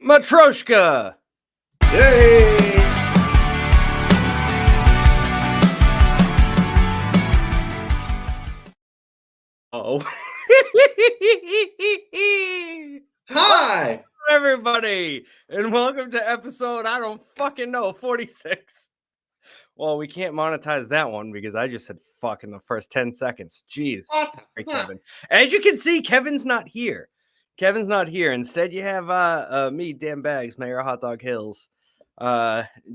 Matryoshka. Yay! Oh. Hi! Everybody, and welcome to episode, I don't fucking know, 46. Well, we can't monetize that one because I just said fuck in the first 10 seconds. Jeez. What Sorry, the fuck? Kevin. As you can see, Kevin's not here. Kevin's not here. Instead, you have me, Dan Bags, Mayor of Hot Dog Hills.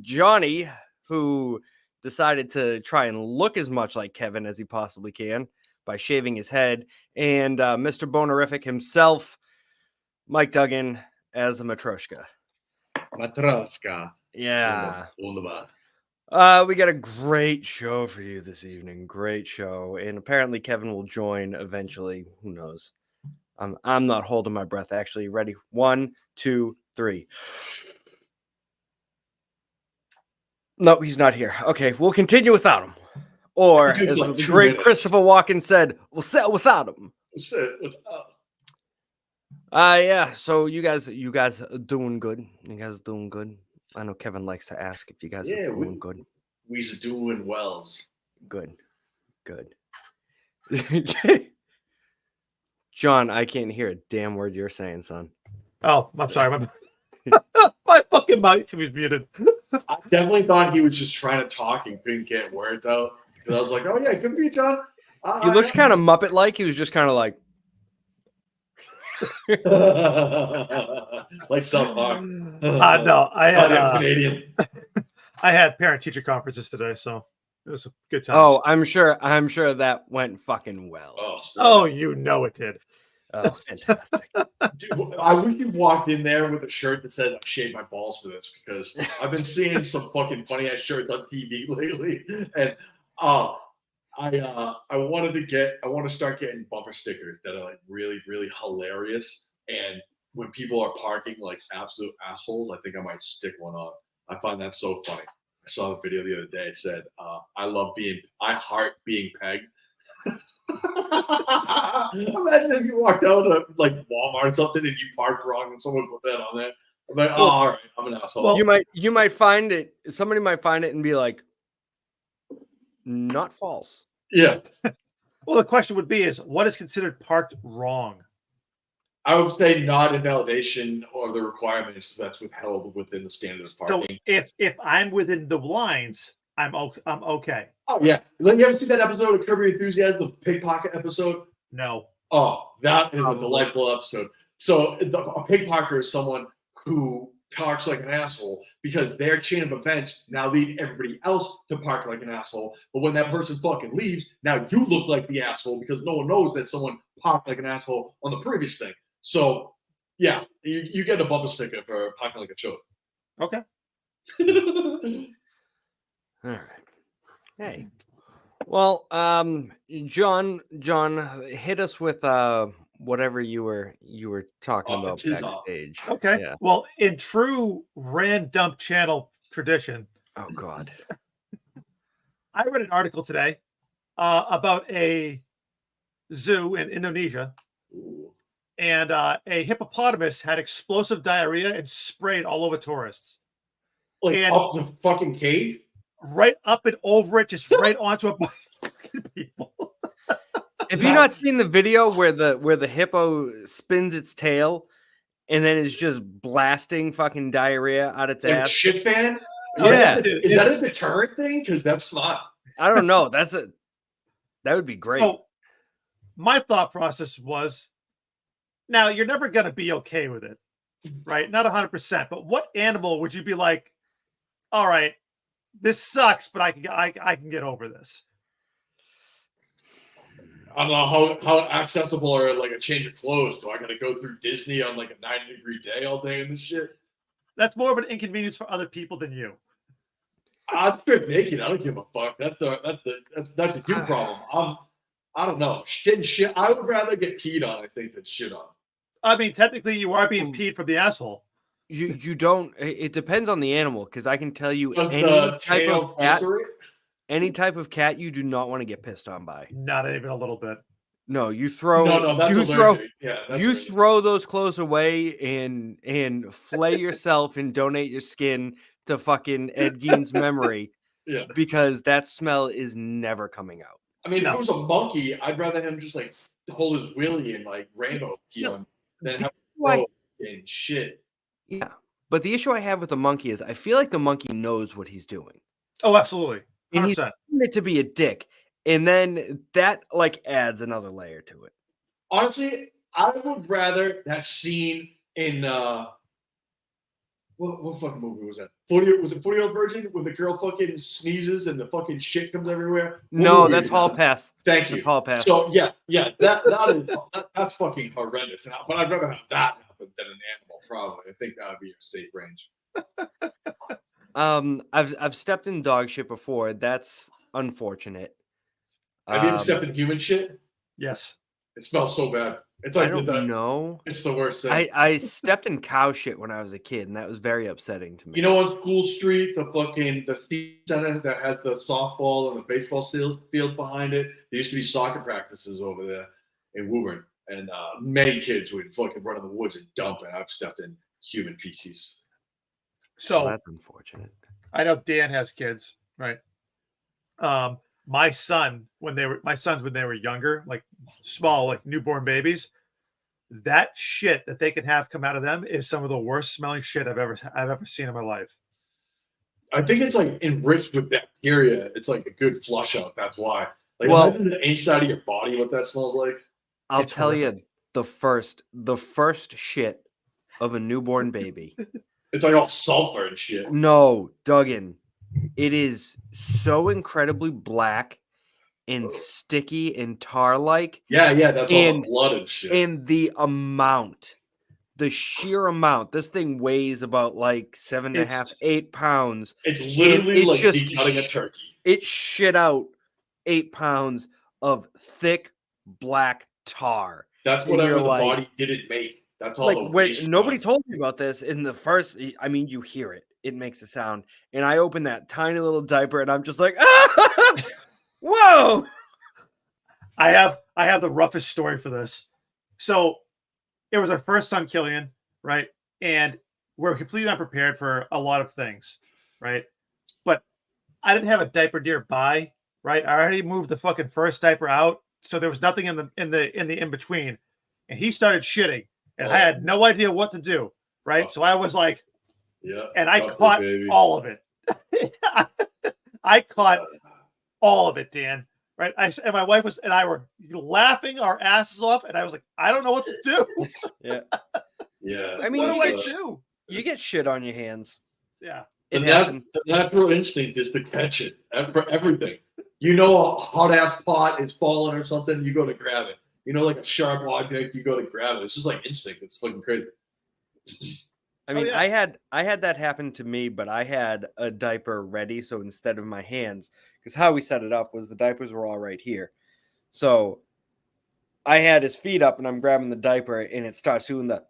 Johnny, who decided to try and look as much like Kevin as he possibly can by shaving his head, and Mr. Bonerific himself, Mike Duggan, as a Matryoshka. Matryoshka. Yeah. Wunderbar. We got a great show for you this evening. Great show. And apparently Kevin will join eventually. Who knows? I'm not holding my breath. Actually, ready? 1, 2, 3. No, he's not here. Okay, we'll continue without him. Or, as Like the 2 great minutes. Christopher Walken said, we'll settle without him. Sit. Yeah. So you guys are doing good. You guys are doing good. I know Kevin likes to ask if you guys Yeah, are doing good. we's doing wells. Good. John, I can't hear a damn word you're saying, son. Oh, I'm sorry. My fucking mic was muted. I definitely thought he was just trying to talk and couldn't get words out. Because I was like, oh yeah, could be John. He looks kind of Muppet-like. He was just kind of like, like South Park. No, I'm Canadian. I had parent-teacher conferences today, so it was a good time. oh, I'm sure that went fucking well. Oh, you know it did. Oh, fantastic. Dude, I wish you walked in there with a shirt that said, I've shaved my balls for this, because I've been seeing some fucking funny ass shirts on TV lately. And I want to start getting bumper stickers that are like really, really hilarious. And when people are parking like absolute assholes, I think I might stick one on. I find that so funny. I saw a video the other day. It said, I heart being pegged. Imagine if you walked out of like Walmart or something and you parked wrong and someone put that on there. I'm like, oh, all right, I'm an asshole. Well, you might find it. Somebody might find it and be like, not false. Yeah. Well, the question would be: is what is considered parked wrong? I would say not invalidation or the requirements that's withheld within the standard of parking. So if I'm within the lines, I'm okay. Oh yeah. Then you ever see that episode of Curb Your Enthusiasm, the pickpocket episode? No. Oh, that is a delightful episode. So a pickpocket is someone who talks like an asshole because their chain of events now lead everybody else to park like an asshole. But when that person fucking leaves, now you look like the asshole because no one knows that someone parked like an asshole on the previous thing. So yeah, you get a bumper sticker for parking like a choke. Okay. All right. Hey. Well, John, hit us with whatever you were talking about backstage. Okay. Yeah. Well, in true Randump Channel tradition. Oh God. I read an article today about a zoo in Indonesia. And a hippopotamus had explosive diarrhea and sprayed all over tourists. Like up the fucking cave? Right up and over it, just right onto a bunch of people. Have you not seen the video where the hippo spins its tail and then is just blasting fucking diarrhea out its ass? Shit fan? Yeah. Is that a deterrent thing? Because that's not. I don't know. That would be great. So my thought process was, now you're never going to be okay with it, right? Not 100%. But what animal would you be like, all right, this sucks, but I can get over this? I don't know how accessible are like a change of clothes. Do I got to go through Disney on like a 90-degree day all day and this shit? That's more of an inconvenience for other people than you. I'd strip naked. I don't give a fuck. That's a you problem. I don't know. Getting shit. I would rather get peed on, I think, than shit on. I mean, technically, you are being peed from the asshole. You don't. It depends on the animal, because I can tell you any type of cat you do not want to get pissed on by. Not even a little bit. No, you throw. No, that's you throw. allergic. Yeah, that's You allergic. throw those clothes away and flay yourself and donate your skin to fucking Ed Gein's memory Yeah. because that smell is never coming out. I mean, if No. it was a monkey, I'd rather him just like hold his willy and like rainbow pee No. him than have Why? and shit. Yeah. But the issue I have with the monkey is I feel like the monkey knows what he's doing. Oh, absolutely. And he's 100%. doing it to be a dick. And then that like adds another layer to it. Honestly, I would rather that scene in what fucking movie was that? 40-Year-Old Virgin when the girl fucking sneezes and the fucking shit comes everywhere? What No, movie that's is Hall that? Pass. Thank you. That's Hall Pass. So that's fucking horrendous. But I'd rather have that happen than an animal. Probably, I think that would be a safe range. I've stepped in dog shit before. That's unfortunate. Have you ever stepped in human shit? Yes. It smells so bad. It's I like don't know. It's the worst thing. I stepped in cow shit when I was a kid, and that was very upsetting to me. You know, on School Street, the feed center that has the softball and the baseball field behind it. There used to be soccer practices over there in Woburn, and many kids would fucking run in the woods and dump it. I've stepped in human feces. So that's unfortunate. I know Dan has kids, right? My sons when they were younger, like small, like newborn babies, that shit that they can have come out of them is some of the worst smelling shit I've ever seen in my life. I think it's like enriched with bacteria. It's like a good flush out. That's why. Like, Well- imagine the inside of your body, what that smells like. I'll It's tell you horrific. the first shit of a newborn baby. It's like all sulfur and shit. No, Duggan. It is so incredibly black and sticky and tar-like. Yeah, that's all And- the blood and shit. And the sheer amount, this thing weighs about like 7.5, 8 pounds. It's literally it like just decutting a turkey. It shit out 8 pounds of thick black tar. That's and whatever you're the like- body didn't make. That's all Like the when waste nobody products. told me about this in the first, I mean, you hear it, it makes a sound, and I open that tiny little diaper, and I'm just like, ah! Whoa! I have the roughest story for this. So it was our first son, Killian, right? And we're completely unprepared for a lot of things, right? But I didn't have a diaper nearby, right? I already moved the fucking first diaper out, so there was nothing in the in between. And he started shitting, and I had no idea what to do, right? So I was like, Yeah. and I tough caught baby. all of it. I caught all of it, Dan. Right? And my wife and I were laughing our asses off, and I was like, I don't know what to do. Yeah. I mean, What do you I get, do? you get shit on your hands. Yeah. It The happens. natural instinct is to catch it for everything. You know, a hot ass pot is falling or something, you go to grab it. You know, like a sharp object, you go to grab it. It's just like instinct. It's fucking crazy. I mean, yeah. I had that happen to me, but I had a diaper ready. So instead of my hands, because how we set it up was the diapers were all right here. So I had his feet up and I'm grabbing the diaper and it starts doing the,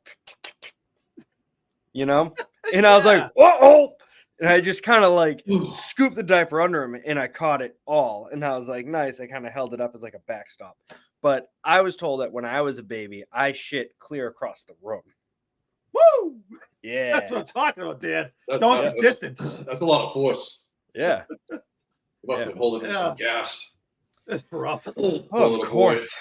you know? And I was like, uh-oh. And I just kind of like scooped the diaper under him and I caught it all. And I was like, nice. I kind of held it up as like a backstop. But I was told that when I was a baby, I shit clear across the room. Woo! Yeah. That's what I'm talking about, Dan. That's, Donkey's that's- distance. That's a lot of force. Yeah. You must have been holding in some gas. That's rough. Oh, Poor of little boy. course.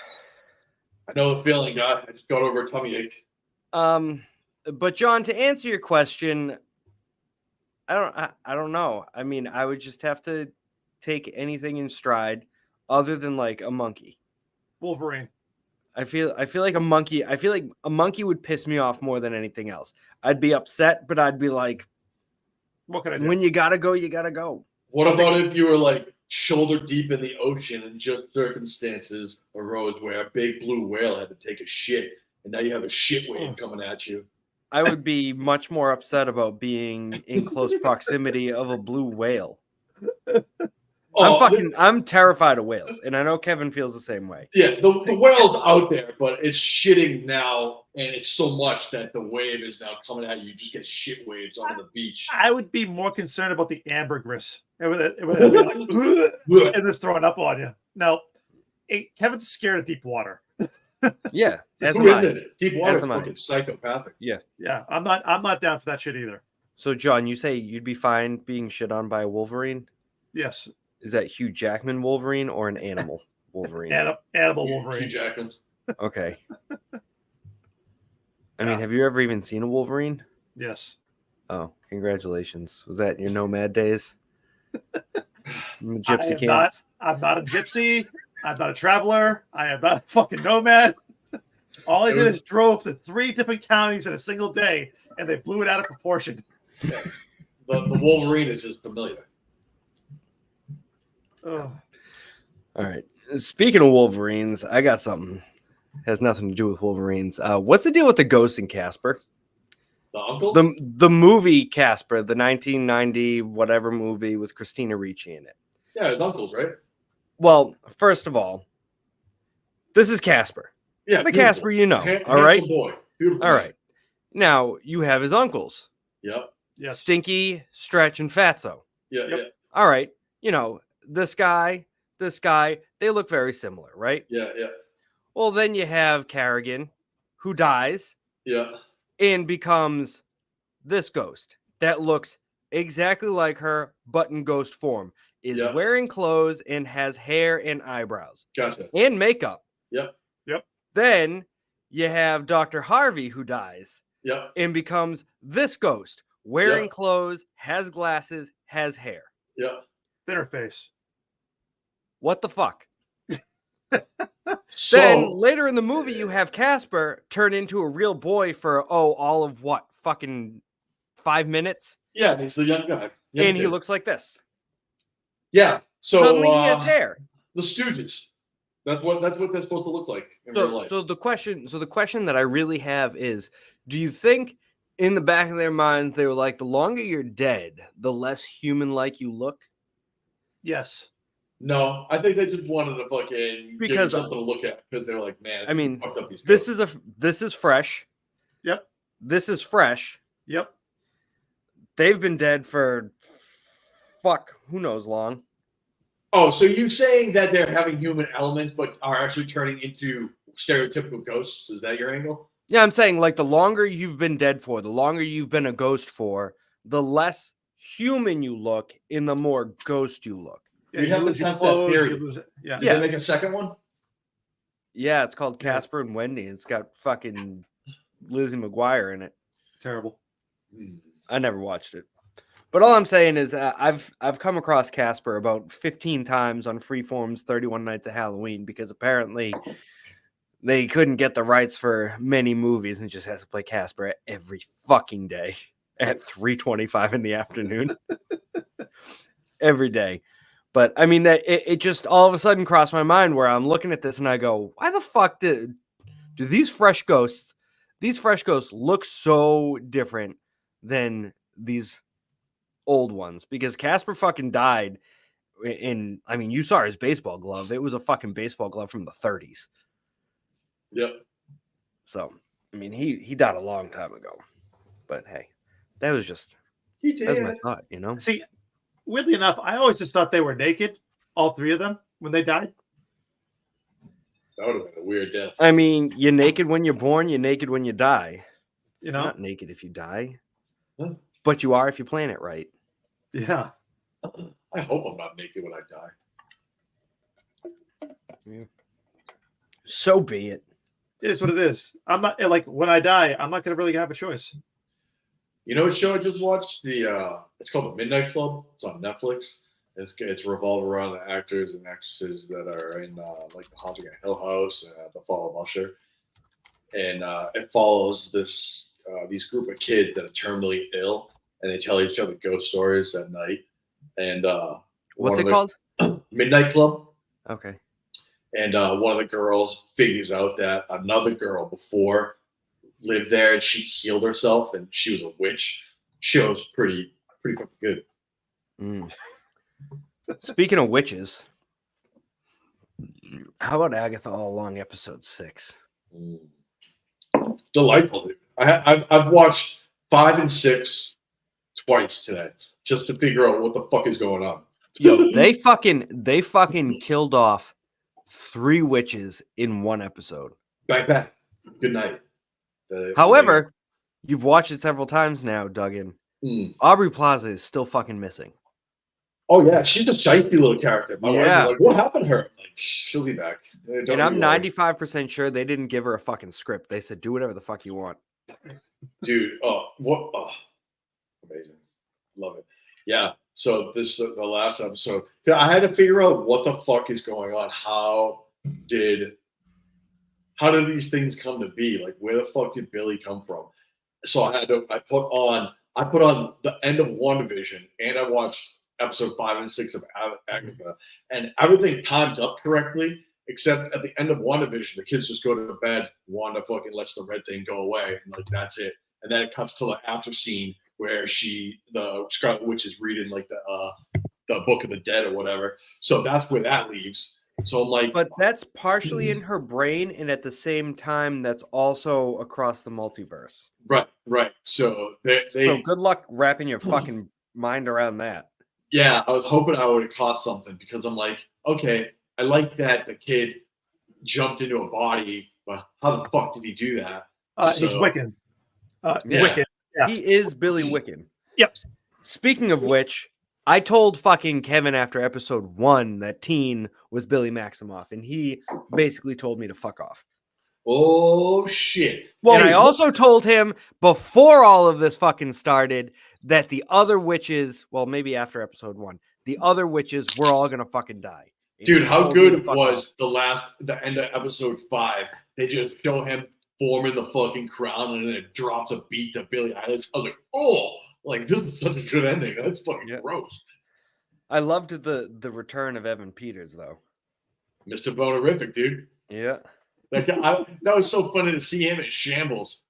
I know the feeling, guy. I just got over a tummy ache. But John, to answer your question, I don't know. I mean, I would just have to take anything in stride other than like a monkey. Wolverine. I feel like a monkey. I feel like a monkey would piss me off more than anything else. I'd be upset, but I'd be like, What can I do? when you gotta go, you gotta go. What about if you were like shoulder deep in the ocean and just circumstances arose where a big blue whale had to take a shit and now you have a shit wave coming at you? I would be much more upset about being in close proximity of a blue whale. Oh, I'm terrified of whales, and I know Kevin feels the same way. yeah, the whale's out there, but it's shitting now, and it's so much that the wave is now coming at you. You just get shit waves onto the beach. I would be more concerned about the ambergris. It would be like, and just throwing up on you. No, Kevin's scared of deep water. Yeah, as Who am isn't I. it? Deep Water's As am I. fucking psychopathic. Yeah, I'm not down for that shit either. So, John, you say you'd be fine being shit on by a Wolverine? Yes, Is that Hugh Jackman Wolverine or an animal Wolverine? Animal Hugh Wolverine. Jackman. Okay. I Yeah. mean, have you ever even seen a Wolverine? Yes. Oh, congratulations. Was that in your nomad days? In the gypsy am camps? I'm not a gypsy. I'm not a traveler. I am not a fucking nomad. All I did is drove to 3 different counties in a single day, and they blew it out of proportion. The Wolverine is just familiar. Oh, All right. Speaking of Wolverines, I got something. Has nothing to do with Wolverines. What's the deal with the ghost in Casper? The uncle? The movie Casper, the 1990 whatever movie with Christina Ricci in it. Yeah, his uncles, right? Well, first of all, this is Casper. Yeah, The beautiful. Casper you know. All Handsome right. boy. Beautiful. All man. right. Now you have his uncles, Yep. yes. Stinky, Stretch, and Fatso. Yeah, Yep. yeah, All right. You know, this guy, they look very similar, right? yeah, yeah, Well, then you have Carrigan, who dies yeah. and becomes this ghost that looks exactly like her, but in ghost form, is Yeah. wearing clothes and has hair and eyebrows Gotcha. and makeup. Yep. Then you have Dr. Harvey, who dies Yep. and becomes this ghost, wearing Yep. clothes, has glasses, has hair. Yep. Thinner face. What the fuck? So Then later in the movie, you have Casper turn into a real boy for all of what, fucking 5 minutes, yeah, he's the young guy. Young and he kid. looks like this. Yeah. So Suddenly he has hair. the Stooges. That's what they're supposed to look like in real life. So the question that I really have is, do you think in the back of their minds they were like, the longer you're dead, the less human-like you look? Yes. No, I think they just wanted to fucking give you Because, something to look at because they were like, man, I mean, fucked up these this ghosts. this is fresh. Yep. This is fresh. Yep. They've been dead for who knows long. Oh, so you saying that they're having human elements but are actually turning into stereotypical ghosts? Is that your angle? Yeah, I'm saying like the longer you've been dead for, the longer you've been a ghost for, the less human you look and the more ghost you look. Yeah, We you have to lose your test that clothes, theory. you lose it. Yeah. Did Yeah. they make a second one? Yeah, it's called Yeah. Casper and Wendy. It's got fucking Lizzie McGuire in it. Terrible. I never watched it. But all I'm saying is I've come across Casper about 15 times on Freeform's 31 Nights of Halloween because apparently they couldn't get the rights for many movies and just has to play Casper every fucking day at 3:25 in the afternoon. Every day. But I mean that it just all of a sudden crossed my mind where I'm looking at this and I go, why the fuck do these fresh ghosts look so different than these old ones? Because Casper fucking died in, I mean, you saw his baseball glove. It was a fucking baseball glove from the 30s. Yep. So, I mean, he died a long time ago. But hey, that was my thought, you know? See, weirdly enough, I always just thought they were naked, all 3 of them, when they died. That would have been a weird death. I mean, you're naked when you're born, you're naked when you die. You You're know? not naked if you die. Huh? But you are if you plan it right. Yeah. I hope I'm not naked when I die. So be it. It is what it is. I'm not like when I die, I'm not gonna really have a choice. You know what show I just watched? It's called The Midnight Club. It's on Netflix. It's revolved around the actors and actresses that are in like The Haunting of Hill House and The Fall of Usher. And it follows these group of kids that are terminally ill, and they tell each other ghost stories at night. And What's it called? Midnight Club. Okay. And one of the girls figures out that another girl before lived there and she healed herself and she was a witch. Show's pretty fucking good. Mm. Speaking of witches, how about Agatha All Along episode 6? Delightful, dude. I've watched 5 and 6 twice today just to figure out what the fuck is going on. Yo, they fucking killed off 3 witches in one episode. Bang bang. Good night. However, you've watched it several times now, Duggan. Aubrey Plaza is still fucking missing. Oh yeah, she's a shiesty little character. My wife Yeah. was like, "What happened to her?" Like, she'll be back. And I'm 95% sure they didn't give her a fucking script. They said, do whatever the fuck you want. Dude. Oh, what? Oh, amazing. Love it. Yeah. So this the last episode. I had to figure out what the fuck is going on. How did these things come to be? Like, where the fuck did Billy come from? So I put on the end of WandaVision, and I watched episode 5 and 6 of Agatha, and everything times up correctly, except at the end of WandaVision, the kids just go to bed. Wanda fucking lets the red thing go away, and like that's it. And then it cuts to the after scene where the Scarlet Witch is reading like the Book of the Dead or whatever. So that's where that leaves. So I'm like, but that's partially in her brain, and at the same time, that's also across the multiverse. Right. So so good luck wrapping your fucking mind around that. Yeah, I was hoping I would have caught something because I'm like, okay, I like that the kid jumped into a body, but how the fuck did he do that? He's Wiccan. Yeah. Wiccan. Yeah. He is Billy Wiccan. Yep. Speaking of which, I told fucking Kevin after episode 1 that Teen was Billy Maximoff, and he basically told me to fuck off. Oh shit. Well, and I also told him before all of this fucking started that the other witches, well, maybe after episode 1, the other witches were all gonna fucking die. And dude, he how told me to good fuck was off. the end of episode 5? They just show him forming the fucking crown, and then it drops a beat to Billie Eilish. I was like, oh, like this is such a good ending. That's fucking gross. I loved the return of Evan Peters though. Mr. Bonerific, dude. Yeah. That guy, that was so funny to see him in shambles.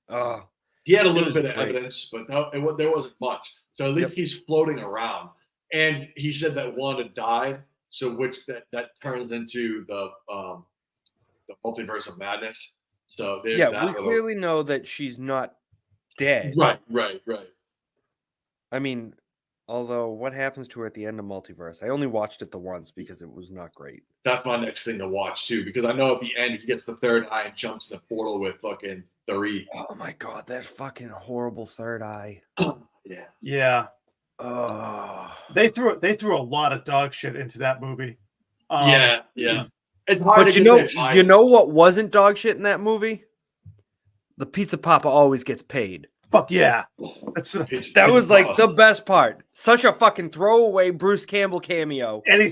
Oh, he had a little bit of evidence, but there wasn't much. So at least he's floating around. And he said that Wanda died, so which that turns into the multiverse of madness. So there's that. We clearly know that she's not dead. Right. I mean, although what happens to her at the end of Multiverse? I only watched it the once because it was not great. That's my next thing to watch too, because I know at the end he gets the third eye and jumps in the portal with fucking 3. Oh my god, that fucking horrible third eye. Yeah. Oh. They threw a lot of dog shit into that movie. Yeah. It's hard but you know what wasn't dog shit in that movie? The Pizza Papa always gets paid. Fuck yeah. That was like the best part. Such a fucking throwaway Bruce Campbell cameo. And he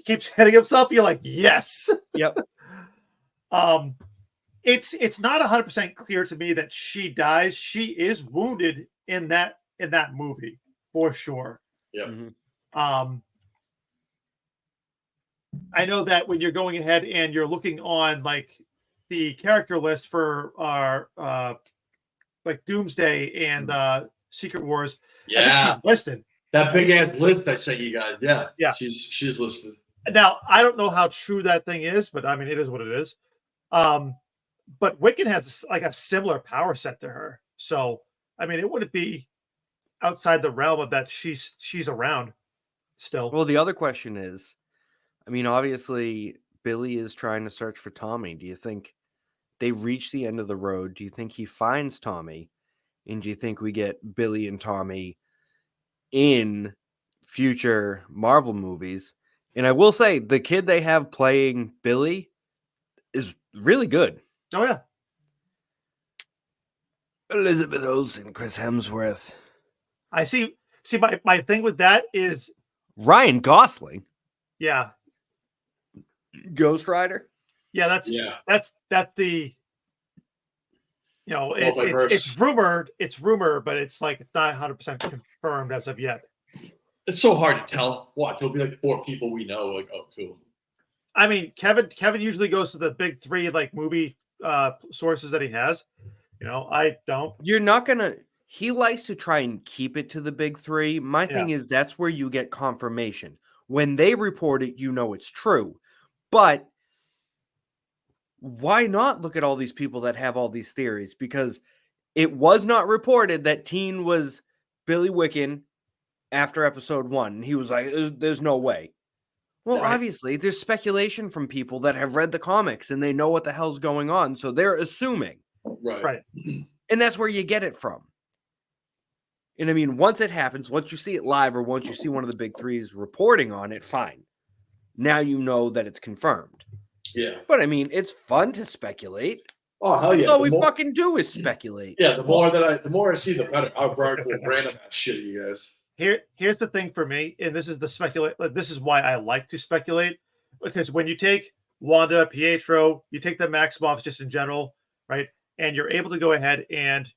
keeps hitting himself. You're like, yes. Yep. It's not 100% clear to me that she dies. She is wounded in that movie for sure. Yep. Mm-hmm. I know that when you're going ahead and you're looking on like the character list for our like Doomsday and Secret Wars, I think she's listed. That big ass list I sent you guys. Yeah. She's listed. Now I don't know how true that thing is, but I mean it is what it is. But Wiccan has like a similar power set to her, so I mean it wouldn't be outside the realm of that she's around still. Well, the other question is, I mean, obviously Billy is trying to search for Tommy. Do you think they reach the end of the road? Do you think he finds Tommy? And do you think we get Billy and Tommy in future Marvel movies? And I will say the kid they have playing Billy is really good. Oh yeah. Elizabeth Olsen, Chris Hemsworth. I see my thing with that is Ryan Gosling. Yeah. Ghost Rider. Yeah, that's the it's rumored, but it's like it's not 100% confirmed as of yet. It's so hard to tell. What? There'll be like 4 people we know. Like, oh, cool. I mean, Kevin usually goes to the big 3 like movie sources that he has. I don't. You're not gonna. He likes to try and keep it to the big 3. My thing is that's where you get confirmation. When they report it, it's true. But why not look at all these people that have all these theories? Because it was not reported that Teen was Billy Wiccan after episode 1. He was like, there's no way. Well, Right. obviously, there's speculation from people that have read the comics and they know what the hell's going on, so they're assuming, Right. Right. and that's where you get it from. And I mean, once it happens, once you see it live, or once you see one of the big threes reporting on it, fine. Now you know that it's confirmed. Yeah. But I mean, it's fun to speculate. Oh hell yeah! That's all The we more- fucking do is speculate. Yeah, the more I see, the better. I'll brag random that shit, you guys. Here's the thing for me, and this is the speculate. This is why I like to speculate, because when you take Wanda, Pietro, you take the Maximoffs just in general, right, and you're able to go ahead and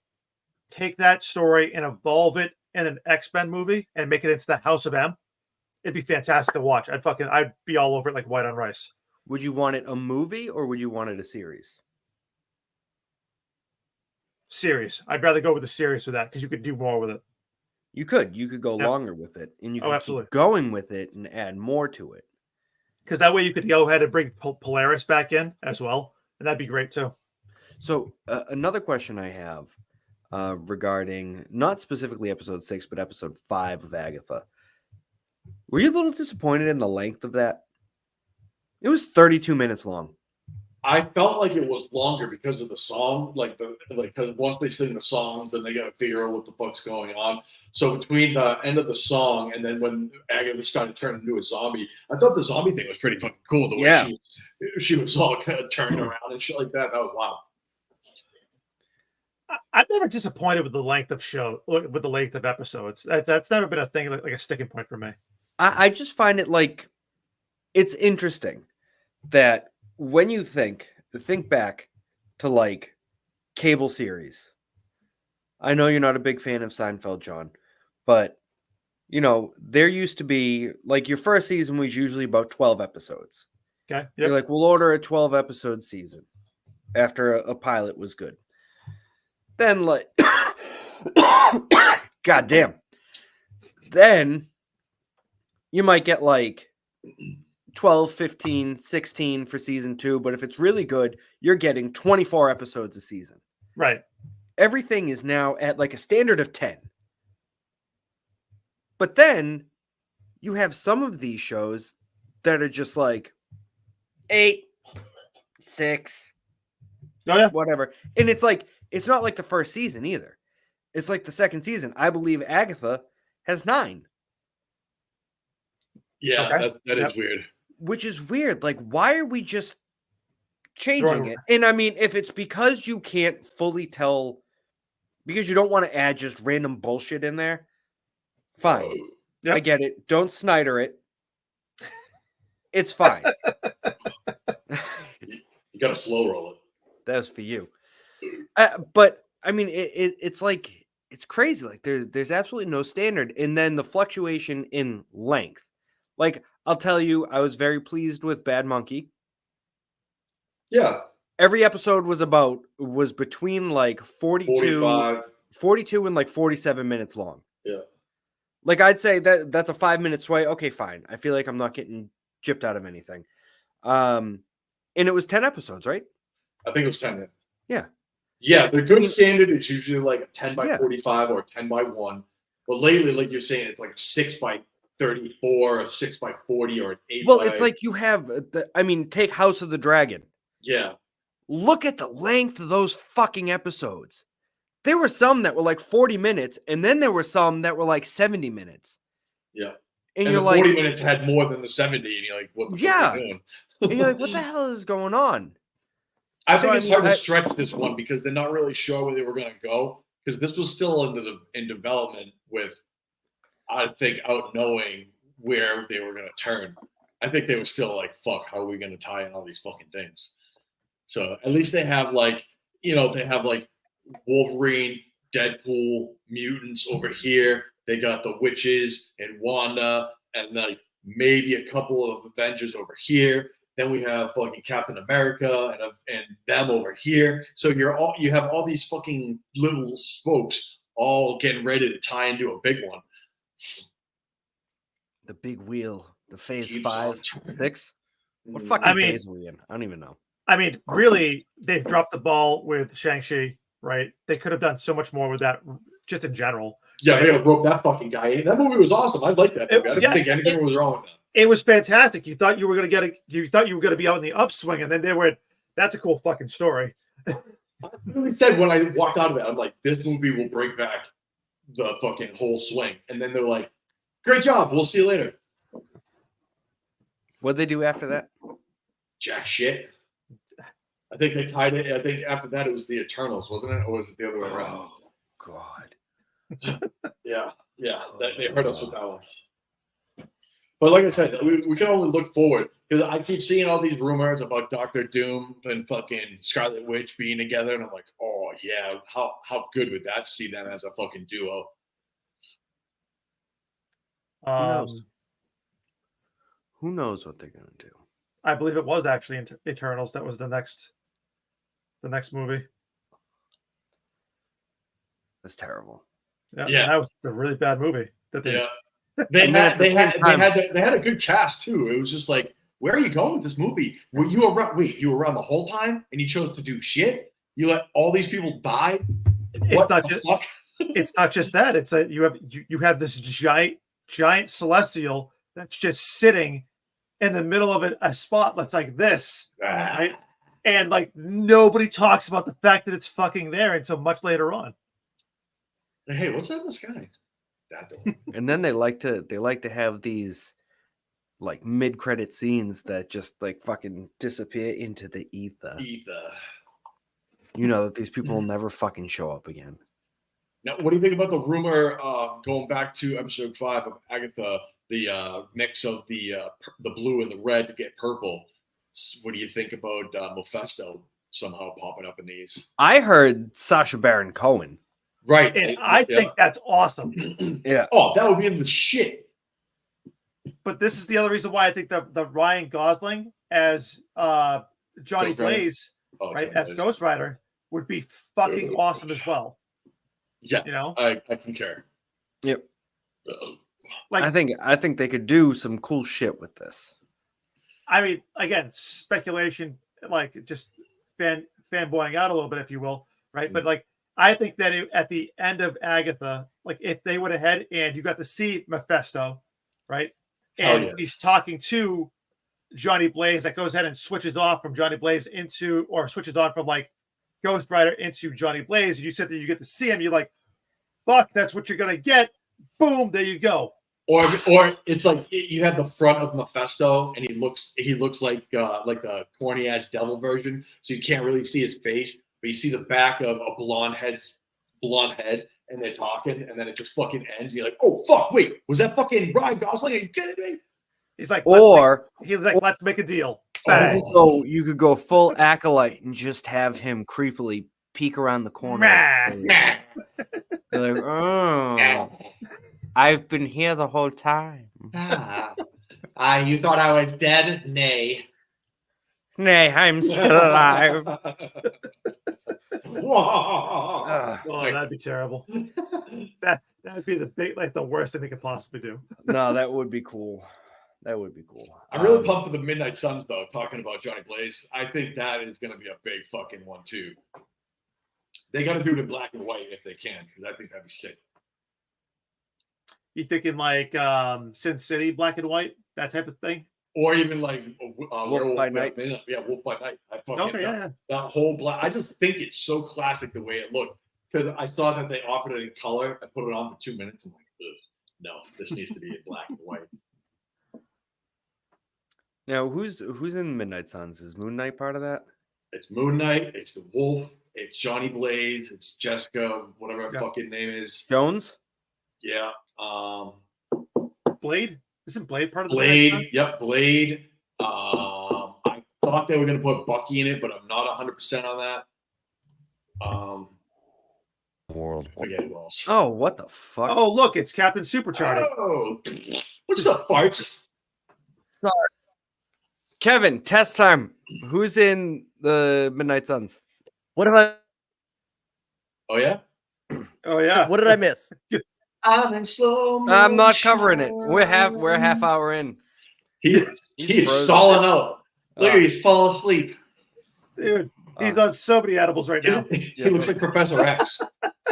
take that story and evolve it in an X-Men movie and make it into the House of M, it'd be fantastic to watch. I'd be all over it like white on rice. Would you want it a movie or would you want it a series? Series. I'd rather go with the series for that because you could do more with it. You could go Yeah. longer with it, and you could absolutely. keep going with it and add more to it. Because that way you could go ahead and bring Polaris back in as well, and that'd be great too. So another question I have regarding not specifically episode 6, but episode 5 of Agatha. Were you a little disappointed in the length of that? It was 32 minutes long. I felt like it was longer because of the song, because once they sing the songs, then they got to figure out what the fuck's going on. So between the end of the song and then when Agatha started turning into a zombie, I thought the zombie thing was pretty fucking cool. The way Yeah. she was all kind of turning around and shit like that. That was wild. I'm never disappointed with the length of episodes. That's never been a thing like a sticking point for me. I just find it like it's interesting that when you think back to like cable series. I know you're not a big fan of Seinfeld, John, but you know, there used to be like your first season was usually about 12 episodes. Okay. You're like, we'll order a 12 episode season after a pilot was good. Then like God damn. Then you might get like 12, 15, 16 for season 2, but if it's really good, you're getting 24 episodes a season. Right. Everything is now at like a standard of 10. But then you have some of these shows that are just like 8, 6, Oh yeah. whatever. And it's like, it's not like the first season either. It's like the second season. I believe Agatha has 9. Yeah, Okay. that is weird. Which is weird. Like, why are we just changing Throwing- it? And I mean, if it's because you can't fully tell, because you don't want to add just random bullshit in there, fine. Yep. I get it. Don't Snyder it. It's fine. You got to slow roll it. That was for you. But I mean, it's like, it's crazy. Like there's absolutely no standard. And then the fluctuation in length. Like, I'll tell you, I was very pleased with Bad Monkey. Yeah, Every episode was between like 45. 42 and like 47 minutes long. Yeah. Like I'd say that's a 5-minute sway. Okay, fine. I feel like I'm not getting gypped out of anything. And it was 10 episodes, right? I think it was 10. Yeah. Yeah, the good standard is usually like a 10 by Yeah. 45 or a 10 by 1. But lately, like you're saying, it's like a 6 by 34, a 6 by 40, or an 8 Well, by... it's like you have take House of the Dragon. Yeah. Look at the length of those fucking episodes. There were some that were like 40 minutes, and then there were some that were like 70 minutes. Yeah. And And you're the like, 40 minutes had more than the 70, and you're like, what the fuck Yeah. are you doing? and you're like, what the hell is going on? I think So, I it's mean, hard to stretch this one because they're not really sure where they were going to go, because this was still in development with, I think, out knowing where they were going to turn. I think they were still like, fuck, how are we going to tie in all these fucking things? So at least they have like Wolverine, Deadpool, mutants over here. They got the witches and Wanda, and like maybe a couple of Avengers over here. Then we have fucking Captain America and them over here. So you have all these fucking little spokes all getting ready to tie into a big one. The big wheel, the phase Keeps 5, on turning. 6. What Mm. fucking I mean- phase are we in? I don't even know. I mean, really, they've dropped the ball with Shang-Chi, right? They could have done so much more with that just in general. Yeah, they gotta rope that fucking guy in. That movie was awesome. I liked that movie. I didn't think anything was wrong with that. It was fantastic. You thought you were gonna you thought you were gonna be out in the upswing, and then they were. That's a cool fucking story. I literally said when I walked out of that, I'm like, this movie will bring back the fucking whole swing. And then they're like, great job. We'll see you later. What'd they do after that? Jack shit. I think they tied it. I think after that it was the Eternals, wasn't it? Or was it the other way around? Oh God. Yeah. They hurt us with that one. But like I said, we can only look forward because I keep seeing all these rumors about Doctor Doom and fucking Scarlet Witch being together, and I'm like, oh yeah, how good would that see them as a fucking duo? Who knows what they're gonna do? I believe it was actually Eternals. That was the next movie. That's terrible. Yeah. That was a really bad movie. They had a good cast too. It was just like, where are you going with this movie? Were you around? Wait, you were around the whole time, and you chose to do shit? You let all these people die? It's not just that. It's that you have this giant celestial that's just sitting in the middle of a spot that's like this, right? And like nobody talks about the fact that it's fucking there until much later on. Hey, what's that in the sky? And then they like to have these like mid-credit scenes that just like fucking disappear into the ether. You know that these people will never fucking show up again. Now, what do you think about the rumor going back to episode 5 of Agatha, the mix of the blue and the red to get purple? What do you think about Mephisto somehow popping up in these? I heard Sacha Baron Cohen. Right. And I think that's awesome. Yeah. Oh, that would be in the shit. But this is the other reason why I think the Ryan Gosling as Johnny Blaze, right, as Ghost Rider would be fucking awesome as well. Yeah. You know? I concur. Yep. Like I think they could do some cool shit with this. I mean, again, speculation, like just fanboying out a little bit, if you will, right? But like I think that at the end of Agatha, like if they went ahead and you got to see Mephisto, right? And he's talking to Johnny Blaze, that goes ahead and switches off from Johnny Blaze or switches on from like Ghost Rider into Johnny Blaze. You said that you get to see him, you're like, fuck, that's what you're gonna get. Boom, there you go. Or it's like you have the front of Mephisto, and he looks like the corny ass devil version, so you can't really see his face. But you see the back of a blonde head, and they're talking, and then it just fucking ends. You're like, oh fuck, wait, was that fucking Ryan Gosling? Are you kidding me? He's like, let's make a deal. So you could go full acolyte and just have him creepily peek around the corner. You're like, oh, I've been here the whole time. You thought I was dead? Nay, I'm still alive. Oh, that'd be terrible. That'd be the worst thing they could possibly do. No, that would be cool. I'm really pumped for the Midnight Suns, though. Talking about Johnny Blaze, I think that is going to be a big fucking one too. They got to do it in black and white if they can, because I think that'd be sick. You thinking like Sin City, black and white, that type of thing? Or even like Wolf by Night. Yeah, Wolf by Night. That whole black. I just think it's so classic the way it looked, because I saw that they offered it in color. I put it on for 2 minutes. I'm like, no, this needs to be in black and white. Now, who's in Midnight Suns? Is Moon Knight part of that? It's Moon Knight. It's the Wolf. It's Johnny Blaze. It's Jessica, whatever her fucking name is. Jones? Yeah. Blade? Isn't Blade part of the Blade? Yep, Blade. I thought they were going to put Bucky in it, but I'm not 100% on that. World. Forget who else. Oh, what the fuck? Oh, look, it's Captain Supercharted. Oh, what's up, farts? Sorry. Kevin, test time. Who's in the Midnight Suns? What have I? Oh yeah. Oh yeah. What did I miss? I'm in slow motion. I'm not covering it. We're a half hour in. He's stalling out. Look at he's falling asleep. Dude, he's on so many edibles right now. He looks like Professor X.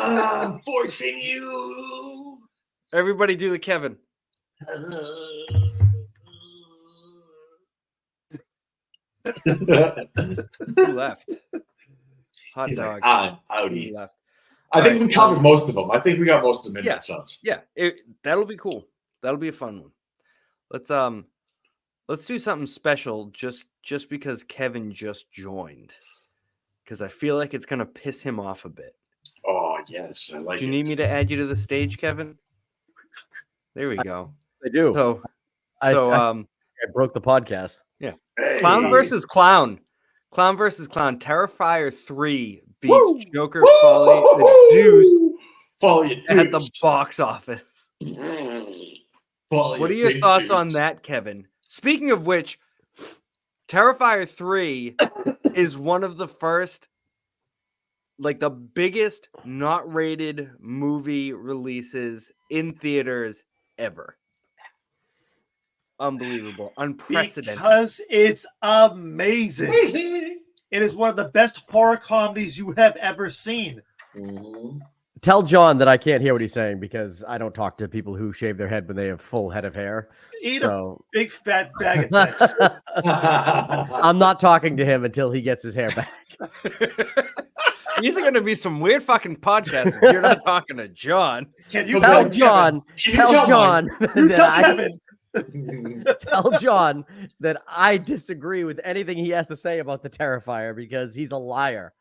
I'm forcing you. Everybody do the Kevin. Who left? Hot He's dog. like, I'm Who outie. left? I think Alright, we covered most of them. I think we got most of the Yeah. Midnight Suns. Yeah, that'll be cool. That'll be a fun one. Let's do something special just because Kevin just joined. Because I feel like it's gonna piss him off a bit. Oh, yes. I like Do you it. need me to add you to the stage, Kevin? There we go. I do. So I broke the podcast. Hey. Clown versus Clown. Clown versus Clown. Terrifier 3 beats Woo! Joker Woo! Folly the Deuce Follow your at the deuce. box office. Follow What are your your thoughts deuce. on that, Kevin? Speaking of which, Terrifier 3 is one of the first, like the biggest not rated movie releases in theaters ever. Unbelievable. Unprecedented. Because it's amazing. It is one of the best horror comedies you have ever seen. Mhm. Tell John that I can't hear what he's saying because I don't talk to people who shave their head when they have full head of hair. Eat So a big fat bag of dicks. I'm not talking to him until he gets his hair back. These are going to be some weird fucking podcasts if you're not talking to John. Can you Tell tell John, Can you tell tell John You that tell I Kevin. tell John that I disagree with anything he has to say about the Terrifier because he's a liar.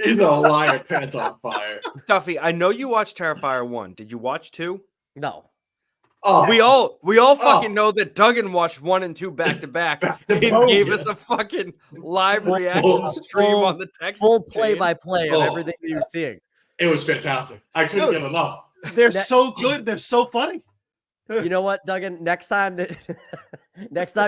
He's a liar, pants on fire. Duffy, I know you watched Terrifier 1. Did you watch 2? No. Oh, We all fucking know that Duggan watched 1 and 2 back to back and Oh, gave yeah. us a fucking live Full- reaction stream full- on the text. Full chain. play-by-play of Oh. everything that he was seeing. It was fantastic. I couldn't Dude. get enough. They're That- so good. They're so funny. You know what, Duggan? Next time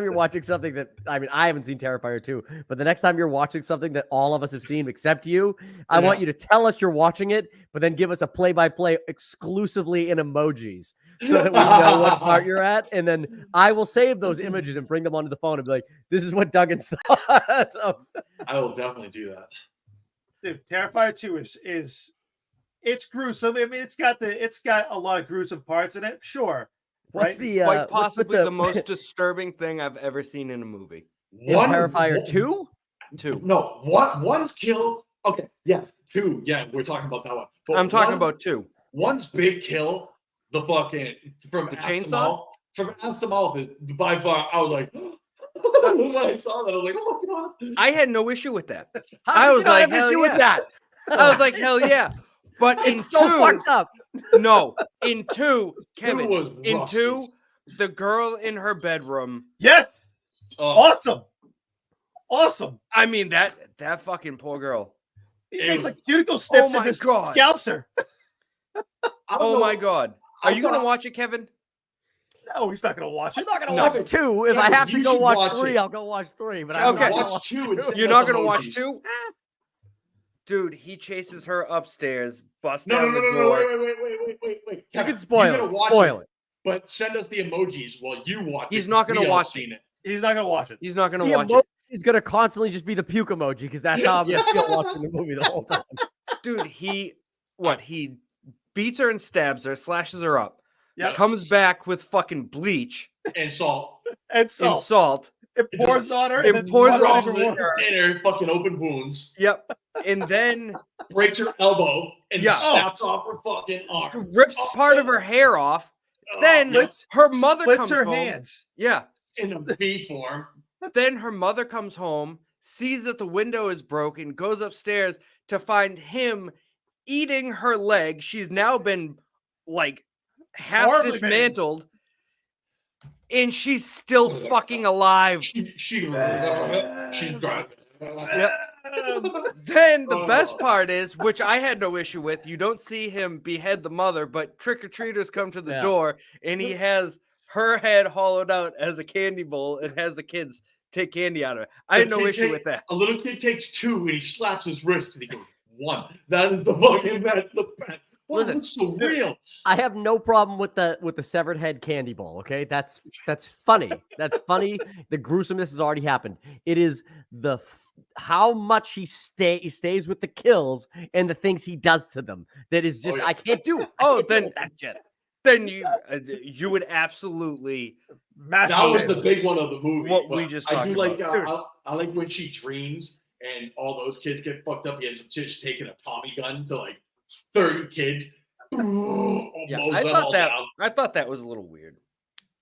you're watching something that I haven't seen Terrifier 2, but the next time you're watching something that all of us have seen except you, I want Yeah. you to tell us you're watching it, but then give us a play-by-play exclusively in emojis so that we know what part you're at, and then I will save those images and bring them onto the phone and be like, "This is what Duggan thought of." I will definitely do that. Dude, Terrifier 2 is it's gruesome. I mean, it's got a lot of gruesome parts in it, sure. What's Right? the Quite what's with possibly the most disturbing thing I've ever seen in a movie. in Terrifier 2? 2. No, one's kill. Okay, yes, 2. Yeah, we're talking about that one. But I'm talking one- about 2. one's big kill. The fucking from The ass to chainsaw? mouth. From ass to mouth is by far. I was like, when I saw that, I was like, oh my god. I had no issue with that. How I did you was not like, have hell issue yeah. with that. I was like, hell yeah. But in It's so 2, fucked up. no, in 2, Kevin, It was in rough, 2, dude. the girl in her bedroom. Yes. Oh, Awesome. Awesome. I mean, that fucking poor girl. He It makes was- like cuticle snips my and just God. scalps her. I don't Oh know. my god. Are I you gonna thought- watch it, Kevin? No, he's not gonna watch I'm it. not gonna No. watch 2. If I Kevin, have to you go should watch watch 3, it. I'll go watch 3. But Kevin, Okay. watch 2 and send You're us not gonna watch emojis. 2? Dude, he chases her upstairs, busts No, down no, no, the no, door. wait. you Kevin, can spoil you're it. gonna watch Spoil it. But send us the emojis while you watch it. He's not gonna We all watch seen it. He's not gonna watch it. He's not gonna The watch emoji it. is gonna constantly just be the puke emoji because that's how I'm gonna feel watching the movie the whole time. Dude, he beats her and stabs her, slashes her up, Yep. comes back with fucking bleach And salt. And and so salt. it pours it on her. It and then pours it rubs all her over wounds. her. And her fucking open wounds. Yep. And then Breaks her elbow and Yeah. snaps off her fucking arm. rips part of her hair off. Then Oh, her mother Splits comes her home. hands. Yeah. in a V form. Then her mother comes home, sees that the window is broken, goes upstairs to find him eating her leg. She's now been like half Horribly dismantled, and she's still fucking alive. She's driving. Yep. Then the best Oh. part is, which I had no issue with, you don't see him behead the mother, but trick-or-treaters come to the Yeah. door and he has her head hollowed out as a candy bowl and has the kids take candy out of it. I had no issue with that. A little kid takes 2 and he slaps his wrist and he goes 1. That is the fucking that's the best. Why Listen, it looks so real? I have no problem with the severed head candy ball. Okay, that's funny. That's funny. The gruesomeness has already happened. It is how much he stays with the kills and the things he does to them that is just yeah. I can't do. Oh, Then then that shit. then you would absolutely Mashed That was the potatoes. big one of the movie. What we but just I talked do like. about. I like when she dreams and all those kids get fucked up. He ends up just taking a Tommy gun to like 30 kids. Yeah, Mows I them thought all that down. I thought that was a little weird.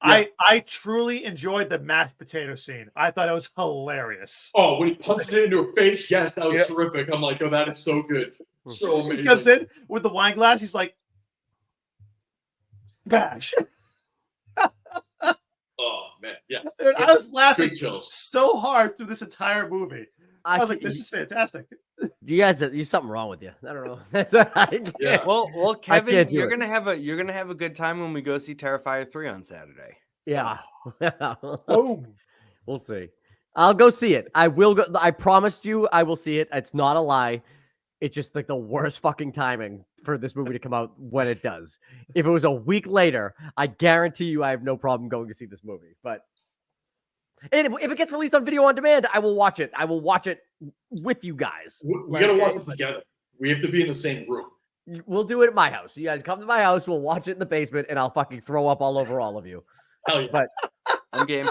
I truly enjoyed the mashed potato scene. I thought it was hilarious. Oh, when he punches it into her face, yes, that was Yeah. terrific. I'm like, oh, that is so good, so amazing. He comes in with the wine glass. He's like, bash. Oh man, yeah, Dude, I was laughing good kills. so hard through this entire movie. I was like, this is fantastic. You guys, there's something wrong with you. I don't know. I can't- Yeah. Well, I can't Kevin, do you're it. gonna have a good time when we go see Terrifier 3 on Saturday. Yeah. Boom. We'll see. I'll go see it. I will go. I promised you I will see it. It's not a lie. It's just like the worst fucking timing for this movie to come out when it does. If it was a week later, I guarantee you I have no problem going to see this movie. But and if it gets released on video on demand, I will watch it. I will watch it with you guys. We gotta watch it together. We have to be in the same room. We'll do it at my house. You guys come to my house. We'll watch it in the basement, and I'll fucking throw up all over all of you. Hell yeah. But I'm game.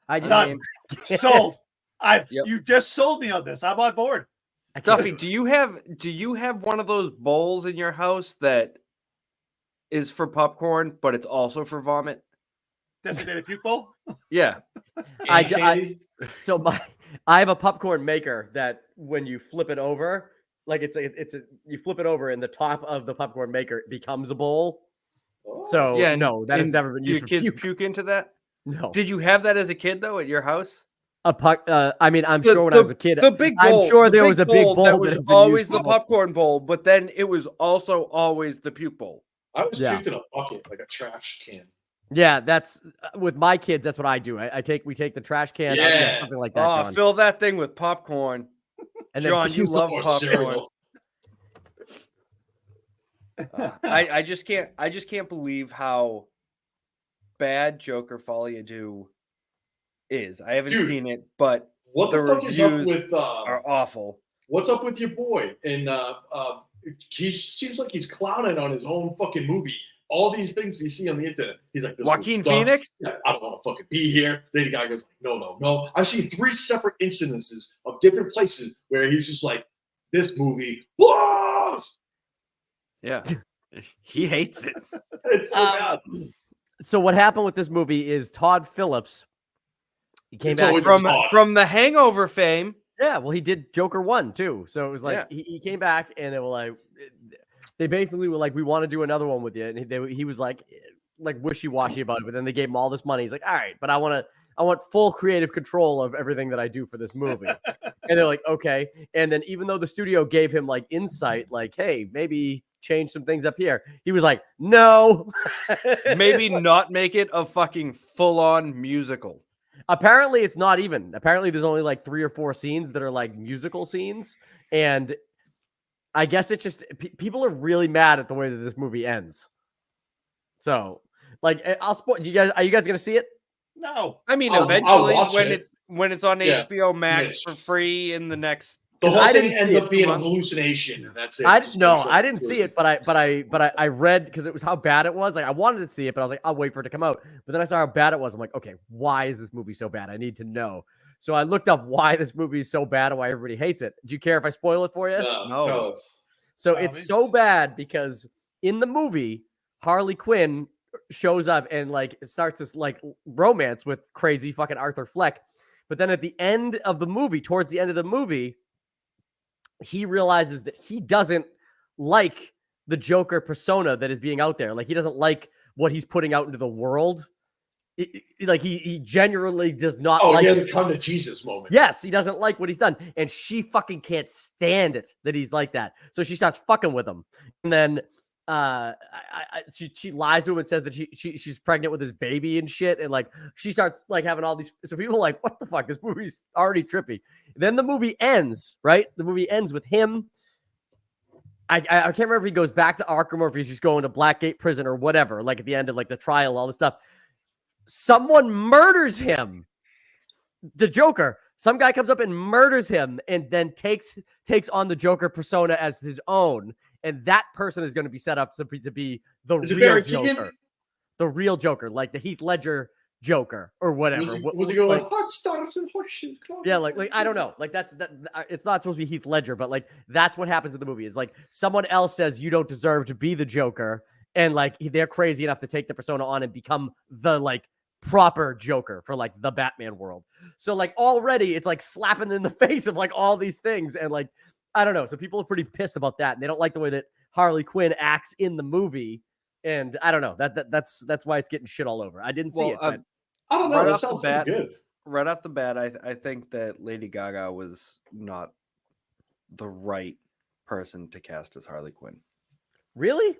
I just Done. Sold. Yep. You just sold me on this. I'm on board. I can't- Duffy, do you have one of those bowls in your house that is for popcorn, but it's also for vomit? Designated puke bowl. Yeah. I- Candy? So I have a popcorn maker that when you flip it over, like you flip it over and the top of the popcorn maker becomes a bowl. Oh. So Yeah, no, that has and never been Do your used for kids puke. puke into that? No, Did you have that as a kid though at your house? I mean, I'm The- sure when I was a kid, The big I'm bowl. sure the there was a big bowl that that was has been always used the for- popcorn bowl, but then it was also always the puke bowl. I was Yeah. puked in a bucket, like a trash can. yeah, that's with my kids. That's what I do. We take the trash can, Yeah. something like that, Oh, John. fill that thing with popcorn. And then John, you puke- love Or popcorn. cereal. I just can't believe how bad Joker Folia Do is. I haven't Dude. seen it, but What the The fuck is up reviews with are awful. what's up with your boy? And he seems like he's clowning on his own fucking movie. All these things you see on the internet. He's like, this Joaquin movie sucks. Phoenix? Yeah, I don't want to fucking be here. Then the guy goes, no. I've seen 3 separate incidences of different places where he's just like, this movie blows. Yeah. He hates it. It's so bad. So what happened with this movie is Todd Phillips. He came It's back always From Todd. from the Hangover fame. Yeah, well, he did Joker 1 too. So it was like Yeah. he came back and they were like, they basically were like, we want to do another one with you. And he was like wishy-washy about it, but then they gave him all this money. He's like, all right, but I want full creative control of everything that I do for this movie. And they're like, okay. And then even though the studio gave him like insight, like, hey, maybe change some things up here, he was like, no. Maybe not make it a fucking full-on musical. Apparently it's not even. Apparently there's only like 3 or 4 scenes that are like musical scenes, and I guess it's just people are really mad at the way that this movie ends. So, like, I'll spoil. Are you guys gonna see it? No. I mean, I'll eventually watch it. when it's on Yeah. HBO Max Yes. for free in the next. The 'cause whole I thing didn't ends see up it being a once. hallucination, and that's it. I Just no, makes I it didn't see worse. it, but I read because it was how bad it was. Like I wanted to see it, but I was like, I'll wait for it to come out. But then I saw how bad it was. I'm like, okay, why is this movie so bad? I need to know. So I looked up why this movie is so bad and why everybody hates it. Do you care if I spoil it for you? No. Tell us. So By all it's means. so bad because in the movie, Harley Quinn shows up and like starts this like romance with crazy fucking Arthur Fleck. But then at the end of the movie, towards the end of the movie, he realizes that he doesn't like the Joker persona that is being out there. Like he doesn't like what he's putting out into the world. Like he genuinely does not Oh, like he has it. a come to Jesus moment. Yes, he doesn't like what he's done. And she fucking can't stand it that he's like that. So she starts fucking with him. And then she lies to him and says that she's pregnant with his baby and shit. And like she starts like having all these. So people are like, what the fuck? This movie's already trippy. Then the movie ends, right? The movie ends with him I can't remember if he goes back to Arkham or if he's just going to Blackgate Prison or whatever. Like at the end of like the trial, all this stuff. Someone murders him. The Joker. Some guy comes up and murders him, and then takes on the Joker persona as his own, and that person is going to be set up to be the Is it real Barry Joker, Keoghan? the real Joker, like the Heath Ledger Joker or whatever. Was he going Like, hot stars and horseshoes? yeah, like I don't know, like that's that. It's not supposed to be Heath Ledger, but like that's what happens in the movie. Is like someone else says you don't deserve to be the Joker, and like they're crazy enough to take the persona on and become the like proper Joker for like the Batman world. So like already it's like slapping in the face of like all these things, and like I don't know. So people are pretty pissed about that, and they don't like the way that Harley Quinn acts in the movie. And I don't know, that's why it's getting shit all over. I didn't see it, but I don't know. Right That off the sounds bat- pretty good. Right off the bat, I think that Lady Gaga was not the right person to cast as Harley Quinn. really,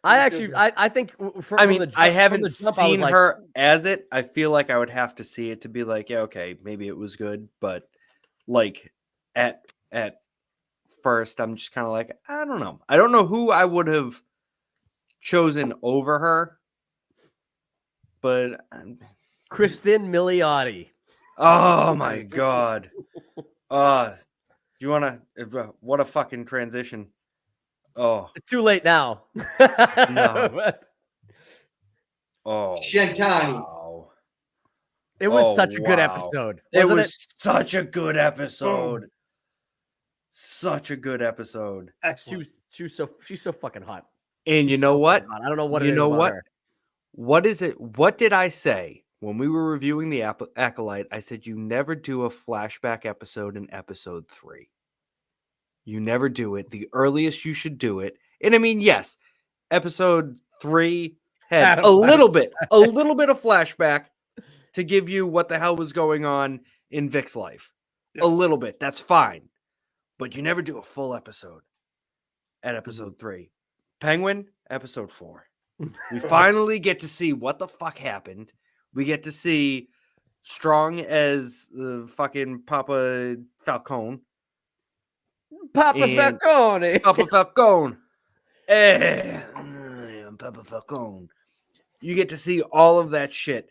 I think from I mean, the jump, I from haven't the jump, seen was like, her as it. I feel like I would have to see it to be like, yeah, okay, maybe it was good, but like at first, I'm just kind of like, I don't know. I don't know who I would have chosen over her, but Kristen Milioti. oh my god, you wanna? What a fucking transition! Oh, It's too late now. No. But oh, Shantani. wow. it was Oh, such a good wow. episode. It Wasn't was such a good episode. Such a good episode. Excellent. She's so fucking hot. And you She's know so what? fucking hot. I don't know what You it is know about what? her. What is it? What did I say when we were reviewing the Acolyte? I said you never do a flashback episode in episode 3. You never do it. The earliest you should do it. And I mean, yes, episode 3 had Had a a little bit of flashback to give you what the hell was going on in Vic's life. Yeah. A little bit. That's fine. But you never do a full episode at episode 3. Penguin, episode 4. We finally get to see what the fuck happened. We get to see Strong as the fucking Papa Falcone. Papa And- Falcone. Papa Falcone. I'm Papa Falcone. You get to see all of that shit.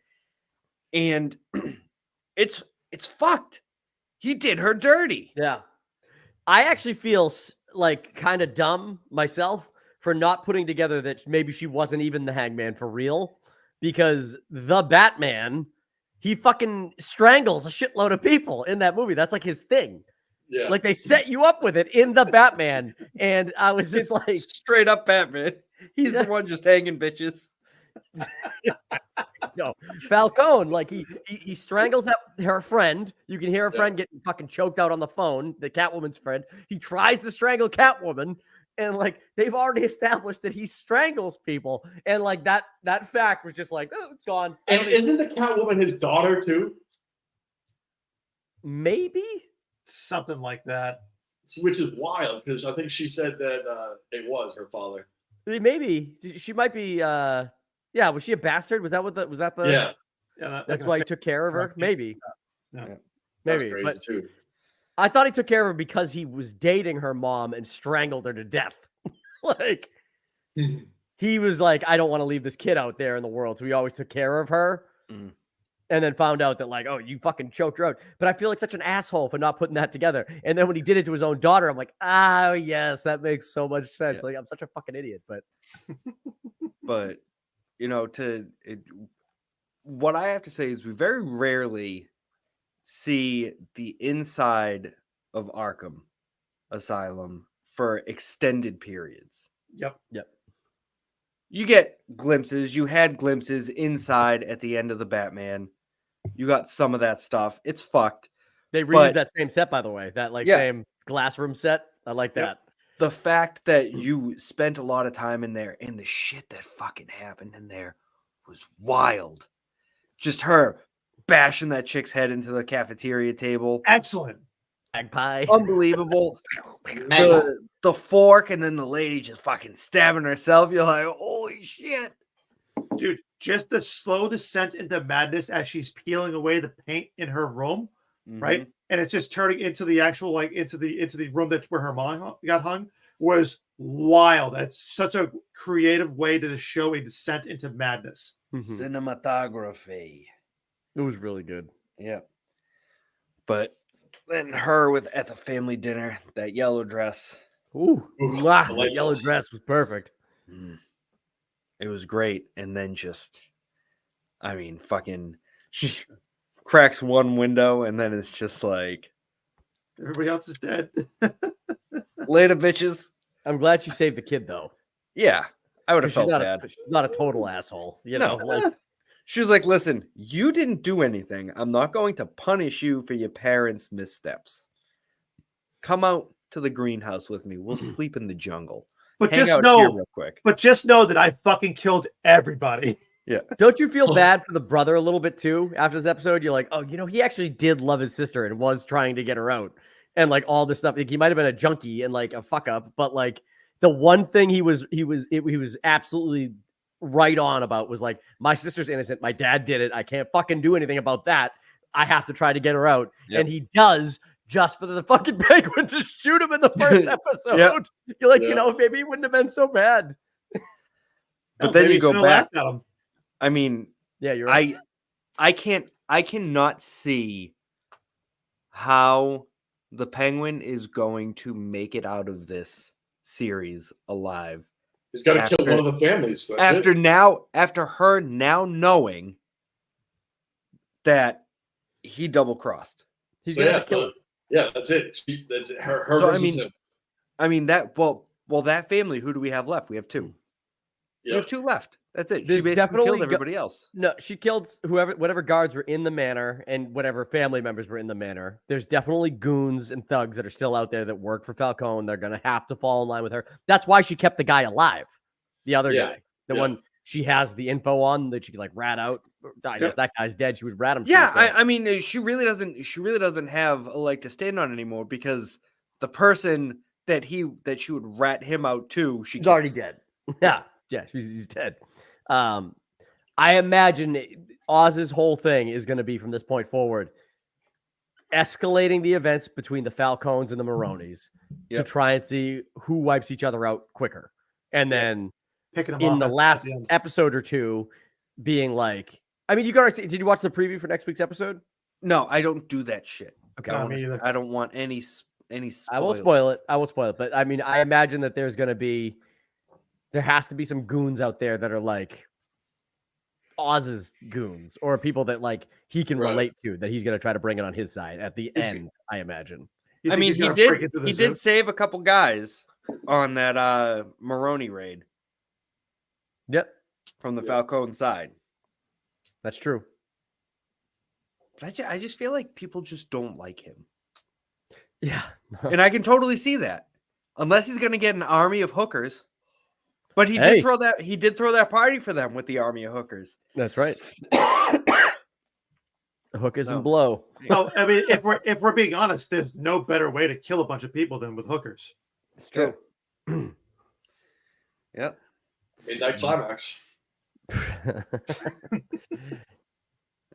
And it's fucked. He did her dirty. Yeah. I actually feel like kind of dumb myself for not putting together that maybe she wasn't even the Hangman for real, because the Batman, he fucking strangles a shitload of people in that movie. That's like his thing. Yeah. Like they set you up with it in the Batman. And I was just It's like, straight up Batman. He's the one just hanging bitches. no, Falcone, like he strangles her friend. You can hear her friend getting fucking choked out on the phone, the Catwoman's friend. He tries to strangle Catwoman, and like they've already established that he strangles people, and like that fact was just like, oh, it's gone. I And don't even- isn't the Catwoman his daughter too? maybe Something like that. Which is wild because I think she said that it was her father. maybe she might be. Yeah, was she a bastard? Was that what the? Was that the? Yeah, Yeah, That's why he took care of her. Maybe. Yeah. that's Maybe, crazy but too. I thought he took care of her because he was dating her mom and strangled her to death. Like he was like, I don't want to leave this kid out there in the world, so he always took care of her. Mm. And then found out that like, oh, you fucking choked her out. But I feel like such an asshole for not putting that together. And then when he did it to his own daughter, I'm like, oh yes, that makes so much sense. Yeah. Like I'm such a fucking idiot. But But you know, what I have to say is we very rarely see the inside of Arkham Asylum for extended periods. Yep. You get glimpses. You had glimpses inside at the end of the Batman. You got some of that stuff. It's fucked. they reused But- that same set, by the way. That like Yeah. same glass room set. I like Yep. that. The fact that you spent a lot of time in there and the shit that fucking happened in there was wild. Just her bashing that chick's head into the cafeteria table. Excellent. Magpie. Unbelievable. The fork and then the lady just fucking stabbing herself. You're like, holy shit. Dude, just the slow descent into madness as she's peeling away the paint in her room, right? And it's just turning into the actual, like into the room that's where her mom got hung. was wild. That's such a creative way to show a descent into madness. Mhm. Cinematography. It was really good. Yeah. But then her at the family dinner, that yellow dress. Ooh, mwah, the delightful. yellow dress was perfect. It was great. And then just, I mean, fucking, she cracks one window and then it's just like, Everybody else is dead. later, bitches. I'm glad she saved the kid though. Yeah. I would have 'Cause she's felt not bad. she's not a total asshole. You No. know, like She was like, listen, you didn't do anything. I'm not going to punish you for your parents' missteps. Come out to the greenhouse with me. We'll sleep in the jungle. But Hang just out here know, real quick. that I fucking killed everybody. don't you feel bad for the brother a little bit too after this episode? You're like, oh, you know, he actually did love his sister and was trying to get her out and like all this stuff. Like, he might have been a junkie and like a fuck up, but like the one thing he was absolutely right on about was like, my sister's innocent. My dad did it. I can't fucking do anything about that. I have to try to get her out. Yep. And he does just for the fucking penguin to shoot him in the first episode. You're like, you know, maybe it wouldn't have been so bad. But then maybe you he's go gonna back. laugh at him. I mean, Yeah, you're right. I cannot see how the penguin is going to make it out of this series alive. He's got to After- kill one of the families. That's it. After her now knowing that he double crossed. He's So, gonna yeah, kill him. Yeah, that's it. That's it. Her So, I versus mean, him. I mean that well that family, who do we have left? We have two. We Yep. have two left. That's it. There's she basically definitely killed go- everybody else. No, she killed whatever guards were in the manor and whatever family members were in the manor. There's definitely goons and thugs that are still out there that work for Falcone. They're gonna have to fall in line with her. That's why she kept the guy alive. The other Yeah, guy, the yeah. one she has the info on that she could like rat out. I guess that guy's dead. She would rat him. too, Yeah, so- I mean, she really doesn't have a leg to stand on anymore because the person that she would rat him out to, she's killed. already dead. Yeah, she's dead. I imagine Oz's whole thing is going to be from this point forward, escalating the events between the Falcones and the Maronis to Yep. try and see who wipes each other out quicker. And then Picking him in off the at last end. episode or two, being like, I mean, did you watch the preview for next week's episode? No, I don't do that shit. Okay. No, I, me either. I don't want any. I won't spoil it. But I mean, I imagine that there has to be some goons out there that are like Oz's goons or people that like he can Right. relate to, that he's going to try to bring it on his side at the end, I imagine. You I think mean, he's he gonna did. break into the He zoo? did save a couple guys on that Maroni raid Yep, from the Falcone side. that's true. But I just feel like people just don't like him, Yeah. and I can totally see that. Unless he's going to get an army of hookers, but he Hey. did throw that party for them with the army of hookers. That's right. Hook is So- and blow. No, I mean, if we're being honest, there's no better way to kill a bunch of people than with hookers. It's true. Yep. Midnight climax.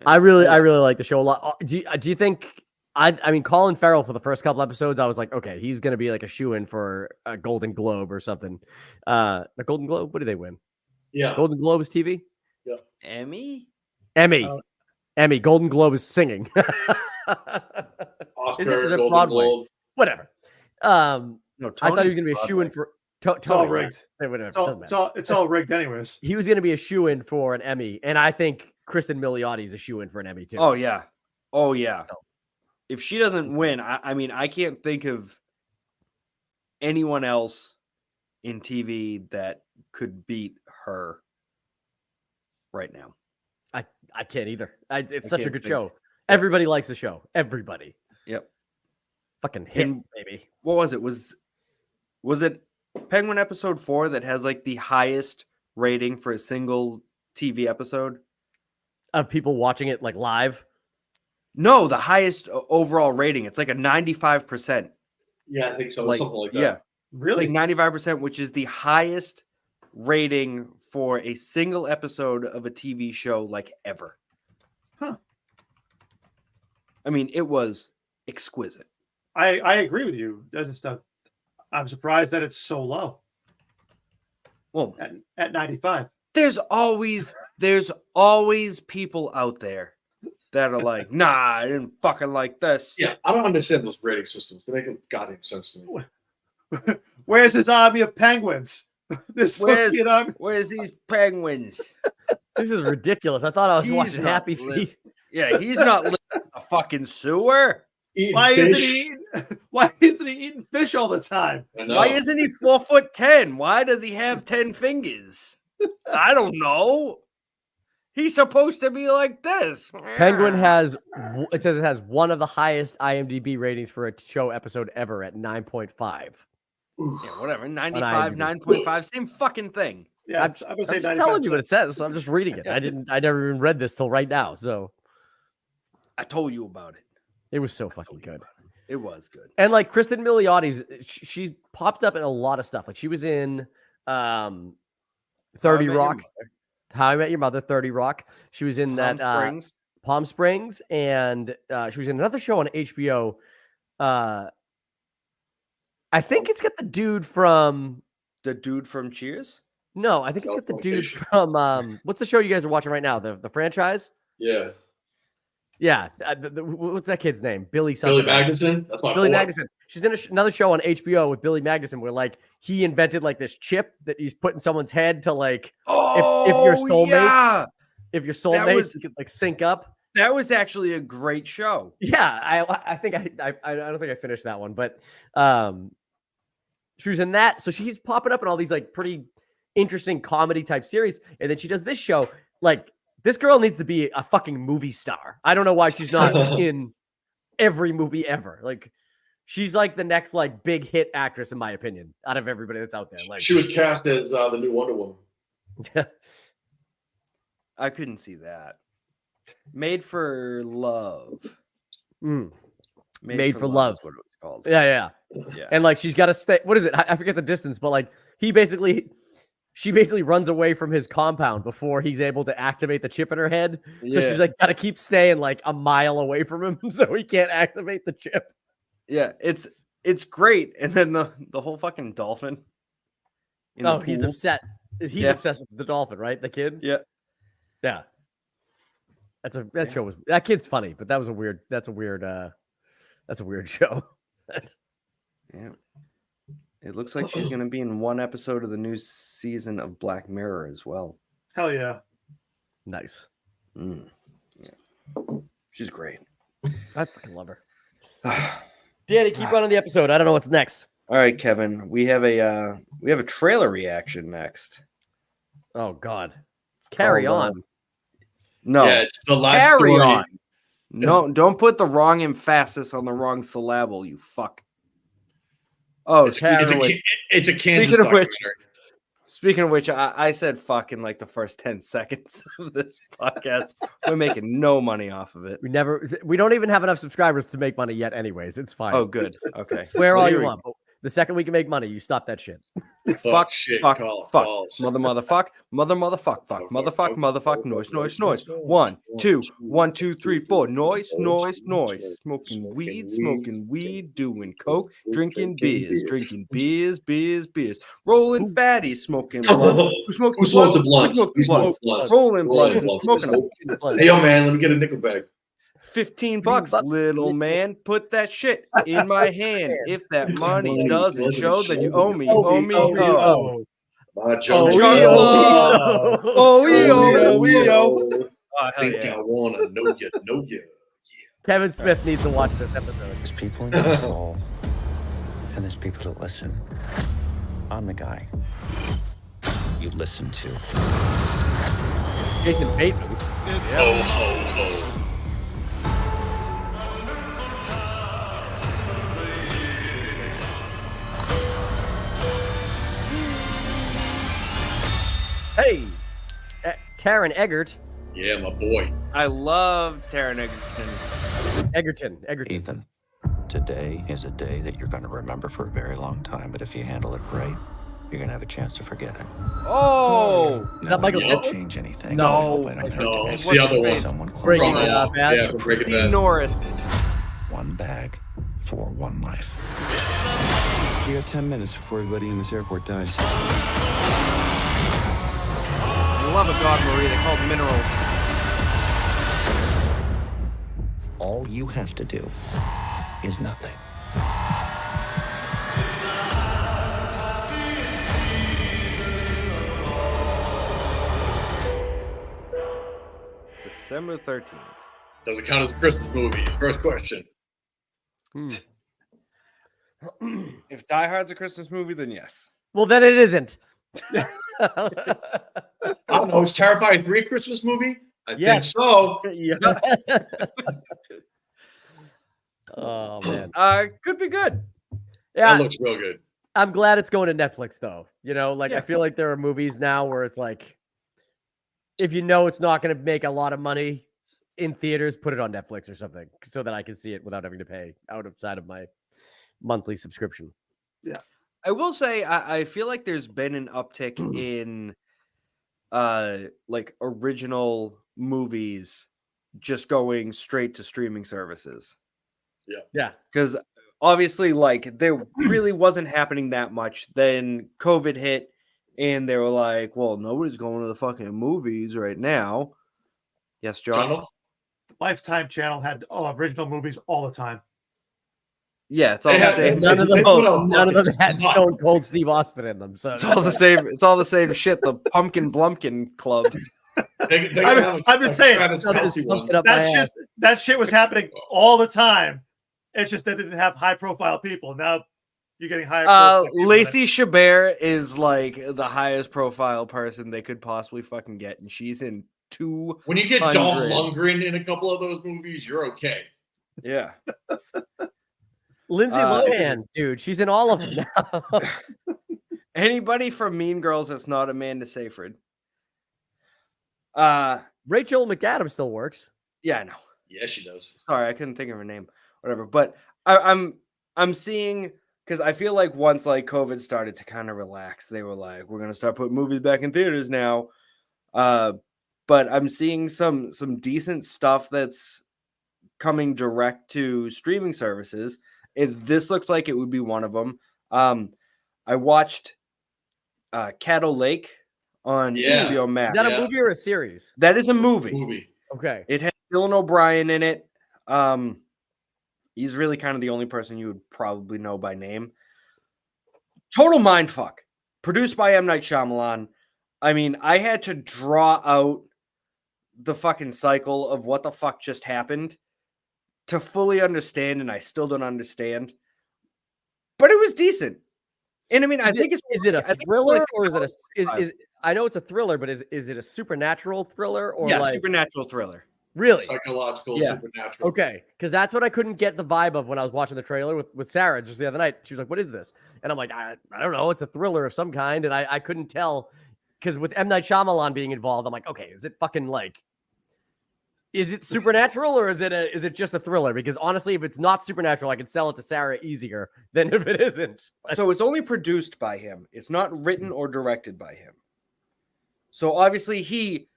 I really like the show a lot. Do you think? I mean, Colin Farrell for the first couple episodes, I was like, okay, he's gonna be like a shoe-in for a Golden Globe or something. A Golden Globe? What do they win? Yeah. Golden Globe is TV. Emmy. Emmy. Oh. Emmy. Golden Globe is singing. Oscar, is it Golden Broadway? Globe. Whatever. No, I thought he was Tony's gonna be a Broadway. shoe-in for. It's all Tony, rigged. Whatever. It's all, doesn't it's matter. all, it's all rigged, anyways. He was gonna be a shoe-in for an Emmy, and I think Kristen Milioti is a shoe-in for an Emmy too. Oh yeah. Oh yeah. So- If she doesn't win, I mean, I can't think of anyone else in TV that could beat her right now. I can't either. It's such a can't good think. show. Everybody likes the show. Everybody. Yep. Fucking hit, And- baby. What was it? Was it Penguin episode 4 that has like the highest rating for a single TV episode? Of people watching it like live. No, the highest overall rating. It's like a 95%. Yeah, I think so. Like, Something like that. yeah, it's Really? like 95%, which is the highest rating for a single episode of a TV show like ever. Huh. I mean, it was exquisite. I agree with you. Doesn't stuff. I'm surprised that it's so low Well, at 95. there's always people out there that are like, nah, I didn't fucking like this. Yeah, I don't understand those rating systems. They make no goddamn sense to me. Where's his army of penguins? This supposed to Where's, be an army. where's these penguins? This is ridiculous. I thought I was He's watching not Happy living. Feet. Yeah, he's not living in a fucking sewer. Eating Why isn't fish. he eating? Why isn't he eating fish all the time? I know. Why isn't he 4'10"? Why does he have 10 fingers? I don't know. He's supposed to be like this. Penguin has, it says it has one of the highest IMDb ratings for a show episode ever at 9.5. Yeah, whatever. 95, IMDb. 9.5, same fucking thing. Yeah, I'm, I would I'm say just telling you 95%. what it says, so I'm just reading it. I never even read this till right now, so I told you about it. it was so fucking good. It was good. And like Kristen Miliotti's, she popped up in a lot of stuff. Like she was in 30 Rock, How I Met Your Mother, 30 Rock. She was in Palm that Springs. Palm Springs, and she was in another show on HBO. I think it's got the dude from. The dude from Cheers? No, I think it's got the dude Californication. from. What's the show you guys are watching right now? The franchise? Yeah. Yeah. What's that kid's name? Billy something. Billy Magnuson? That's my Billy boy. Magnuson. She's in another show on HBO with Billy Magnuson where like he invented like this chip that he's put in someone's head to like Oh, you're soulmates- yeah. if you're soulmates was- you could like sync up. That was actually a great show. Yeah, I think I don't think I finished that one, but she was in that. So she's popping up in all these like pretty interesting comedy type series, and then she does this show. Like this girl needs to be a fucking movie star. I don't know why she's not in every movie ever. Like she's like the next like big hit actress in my opinion out of everybody that's out there. Like She was cast as the new Wonder Woman. I couldn't see that. Made for Love. Mm. Made for Love. is what it was called. Yeah. Yeah. And like she's got to stay. What is it? I forget the distance, but like she basically runs away from his compound before he's able to activate the chip in her head. So Yeah. she's like got to keep staying like a mile away from him so he can't activate the chip. Yeah, it's great. And then the whole fucking dolphin. in the He's pool. upset. He's Yeah. obsessed with the dolphin, right? The kid. Yeah. Yeah. That show was that kid's funny, but that's a weird show. Yeah. It looks like she's gonna be in one episode of the new season of Black Mirror as well. Hell yeah. Nice. Yeah. She's great. I fucking love her. Danny, keep running the episode. I don't know what's next. All right, Kevin. We have a trailer reaction next. Oh God. Let's carry Hold on. No, Yeah, it's the last carry story. on. No, don't put the wrong emphasis on the wrong syllable, you fuck. Oh, It's speaking a of which, it's a Kansas speaking of which- documentary. I said fuck in like the first 10 seconds of this podcast. We're making no money off of it. We don't even have enough subscribers to make money yet anyways. It's fine. Oh, good. Okay. Swear Well, all here you we want. But the second we can make money, you stop that shit. Fuck, shit, fuck, call, fuck. calls. Motherfuck, motherfuck, noise. 1, 2, 1, 2, 3, 4. Noise. Smoking weed, doing coke, drinking beers. Rolling fatties, smoking blunts. Who smokes Who smokes the blunts? Who smokes Who the smokes blunts? blunts? Rolling Rolling blunts and blunts. smoking them. Hey, yo, man, let me get a nickel bag. $15, bucks. little man. Put that shit in my hand. If that money doesn't show, then you owe me. Owe me. Oh, Joe. hell Think yeah. I wanna know you. Kevin Smith needs to watch this episode. There's people in control, and there's people that listen. I'm the guy you listen to. Jason Bateman. Ho, ho, ho. Hey, Taron Egerton. Yeah, my boy. I love Taron Egerton. Egerton. Ethan, today is a day that you're going to remember for a very long time, but if you handle it right, you're going to have a chance to forget it. Oh, Is that Michael it won't Douglas? change anything. No. I don't have No, to it's make the other one. someone close. Breaking From, Bad. yeah, Breaking Dean Bad. Norris. One bag for one life. You got 10 minutes before everybody in this airport dies. I love a God, Marie. They call it minerals. All you have to do is nothing. December 13th. Does it count as a Christmas movie? First question. If Die Hard's a Christmas movie, then yes. Well, then it isn't. I don't know. Is Terrifier 3 a Christmas movie? I think Yes. so. Yeah. Oh man. Could be good. Yeah, That looks real good. I'm glad it's going to Netflix though. You know, like Yeah. I feel like there are movies now where it's like, if you know it's not going to make a lot of money in theaters, put it on Netflix or something so that I can see it without having to pay outside of my monthly subscription. I will say I feel like there's been an uptick in like original movies just going straight to streaming services. Yeah. Because obviously, like, there really wasn't happening that much. Then COVID hit, and they were like, well, nobody's going to the fucking movies right now. Yes, John? Donald? Lifetime Channel had original movies all the time. Yeah, it's all They the have- same. they- It's they all, put out None of them fucking had spot. Stone Cold Steve Austin in them. So it's all the same. It's all the same shit. The Pumpkin Blumpkin Club. I'm just saying, Travis I'll just Kelce pump one. it up my that ass. shit was happening all the time. It's just they didn't have high profile people. Now you're getting higher. profile people. Lacey Chabert is like the highest profile person they could possibly fucking get, and she's in 2. When you get Dolph 100. Lundgren in a couple of those movies, you're okay. Yeah. Lindsay Lohan, dude, she's in all of them now. Anybody from Mean Girls that's not Amanda Seyfried. Rachel McAdams still works. Yeah, I know. Yeah, she does. Sorry, I couldn't think of her name. Whatever. But I'm seeing, because I feel like once like COVID started to kind of relax, they were like, we're gonna start putting movies back in theaters now. But I'm seeing some decent stuff that's coming direct to streaming services. This looks like it would be one of them. I watched Caddo Lake on Yeah. HBO Max. Is that Yeah. a movie or a series? That is a movie. Movie. Okay. It has Dylan O'Brien in it. He's really kind of the only person you would probably know by name. Total mindfuck. Produced by M. Night Shyamalan. I mean, I had to draw out the fucking cycle of what the fuck just happened to fully understand, and I still don't understand. But it was decent. And I mean, I think it's Is it I a think it's thriller like or is it a five. is I know it's a thriller, but is it a supernatural thriller or yeah, like supernatural thriller. really? Psychological, Yeah. supernatural. Okay, because that's what I couldn't get the vibe of when I was watching the trailer with Sarah just the other night. She was like, "What is this?" And I'm like, I don't know. It's a thriller of some kind." And I couldn't tell because with M. Night Shyamalan being involved, I'm like, okay, is it fucking like, is it supernatural or is it just a thriller? Because honestly, if it's not supernatural, I can sell it to Sarah easier than if it isn't. So it's only produced by him. It's not written or directed by him. So obviously he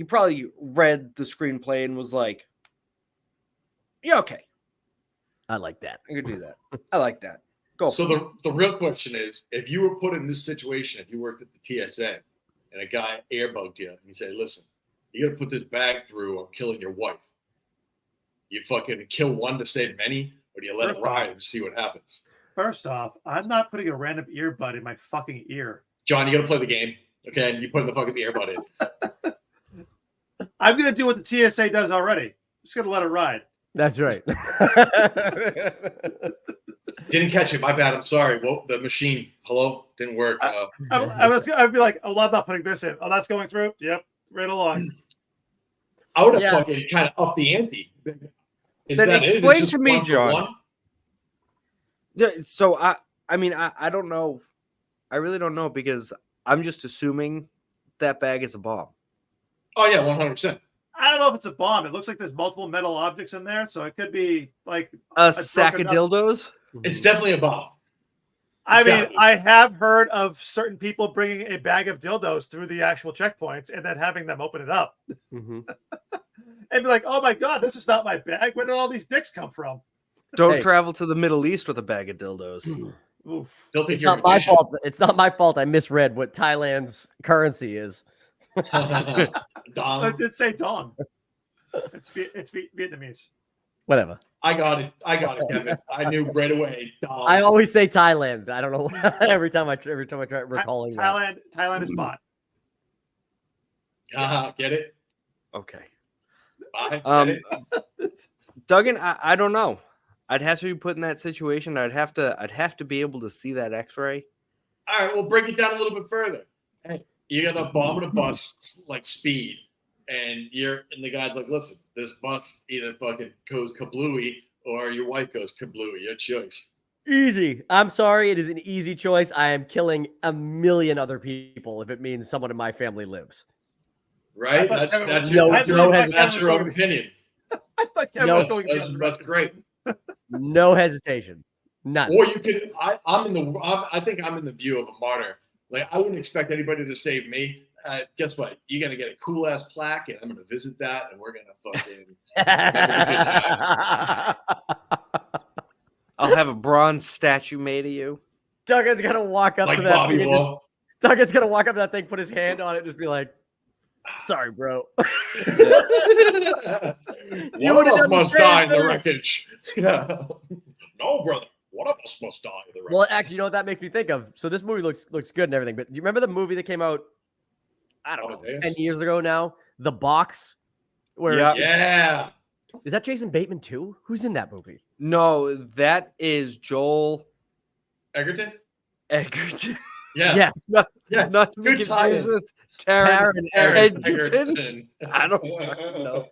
probably read the screenplay and was like, "Yeah, okay, I like that. I could do that. I like that. Go." So the real question is, if you were put in this situation, if you worked at the TSA and a guy airbugged you and you say, listen, you got to put this bag through or I'm killing your wife. You fucking kill one to save many, or do you let it ride and see what happens? First off, I'm not putting a random earbud in my fucking ear. John, you got to play the game. Okay, and you put the fucking earbud in. I'm gonna do what the TSA does already. I'm just gonna let it ride. That's right. Didn't catch it. My bad. I'm sorry. Well, the machine. Hello, didn't work. I'd be like, oh, I'm not putting this in. Oh, that's going through. Yep, right along. I would have Yeah. fucking kind of upped the ante. Is Then that it? It's explain just to me, 1 for John. 1? Yeah, so I mean, I don't know. I really don't know because I'm just assuming that bag is a bomb. Oh yeah, 100%. I don't know if it's a bomb. It looks like there's multiple metal objects in there, so it could be like. A sack of broken up- dildos. It's definitely a bomb. I It's mean, gotta be. I have heard of certain people bringing a bag of dildos through the actual checkpoints and then having them open it up Mhm. and be like, "Oh my god, this is not my bag. Where did all these dicks come from?" Don't Hey. travel to the Middle East with a bag of dildos. Oof. They'll think It's you're not my magician. fault. It's not my fault. I misread what Thailand's currency is. Dom. I did say dong. It's Vietnamese. Whatever. I got it, Kevin. I knew right away. Dom. I always say Thailand. I don't know every time I try recalling that. Thailand is bot. Get it? Okay. Get it? Duggan, I don't know. I'd have to be put in that situation. I'd have to be able to see that X-ray. All right, we'll break it down a little bit further. Hey, you got a bomb on a bus like speed, and the guy's like, listen, this bus either fucking goes kablooey or your wife goes kablooey. Your choice. Easy. I'm sorry. It is an easy choice. I am killing a million other people if it means someone in my family lives. Right? I thought That's Kevin- your, I that's your, thought that's Kevin your was own opinion. I thought Kevin No. was going the other That's direction. great. No hesitation. None. Or you could. I think I'm in the view of a martyr. Like I wouldn't expect anybody to save me. Guess what? You're gonna get a cool ass plaque, and I'm gonna visit that, and we're gonna fucking. I'll have a bronze statue made of you. Duggan's gonna walk up like to that Bobby thing. And just, Wall. Duggan's gonna walk up to that thing, put his hand on it, and just be like, "Sorry, bro." One would've of us done the must same die in the thing. wreckage. Yeah. No, brother. One of us must die in the wreckage. Well, actually, you know what that makes me think of? So this movie looks good and everything, but do you remember the movie that came out? I don't know, Amadeus? 10 years ago now. The Box. Where Yeah. Yeah. is that Jason Bateman too? Who's in that movie? No, that is Joel Egerton? Egerton. Yeah. Yes. Yeah. Not to be Good confused tie-in. with Taron Aaron Egerton. Egerton. I don't fucking know.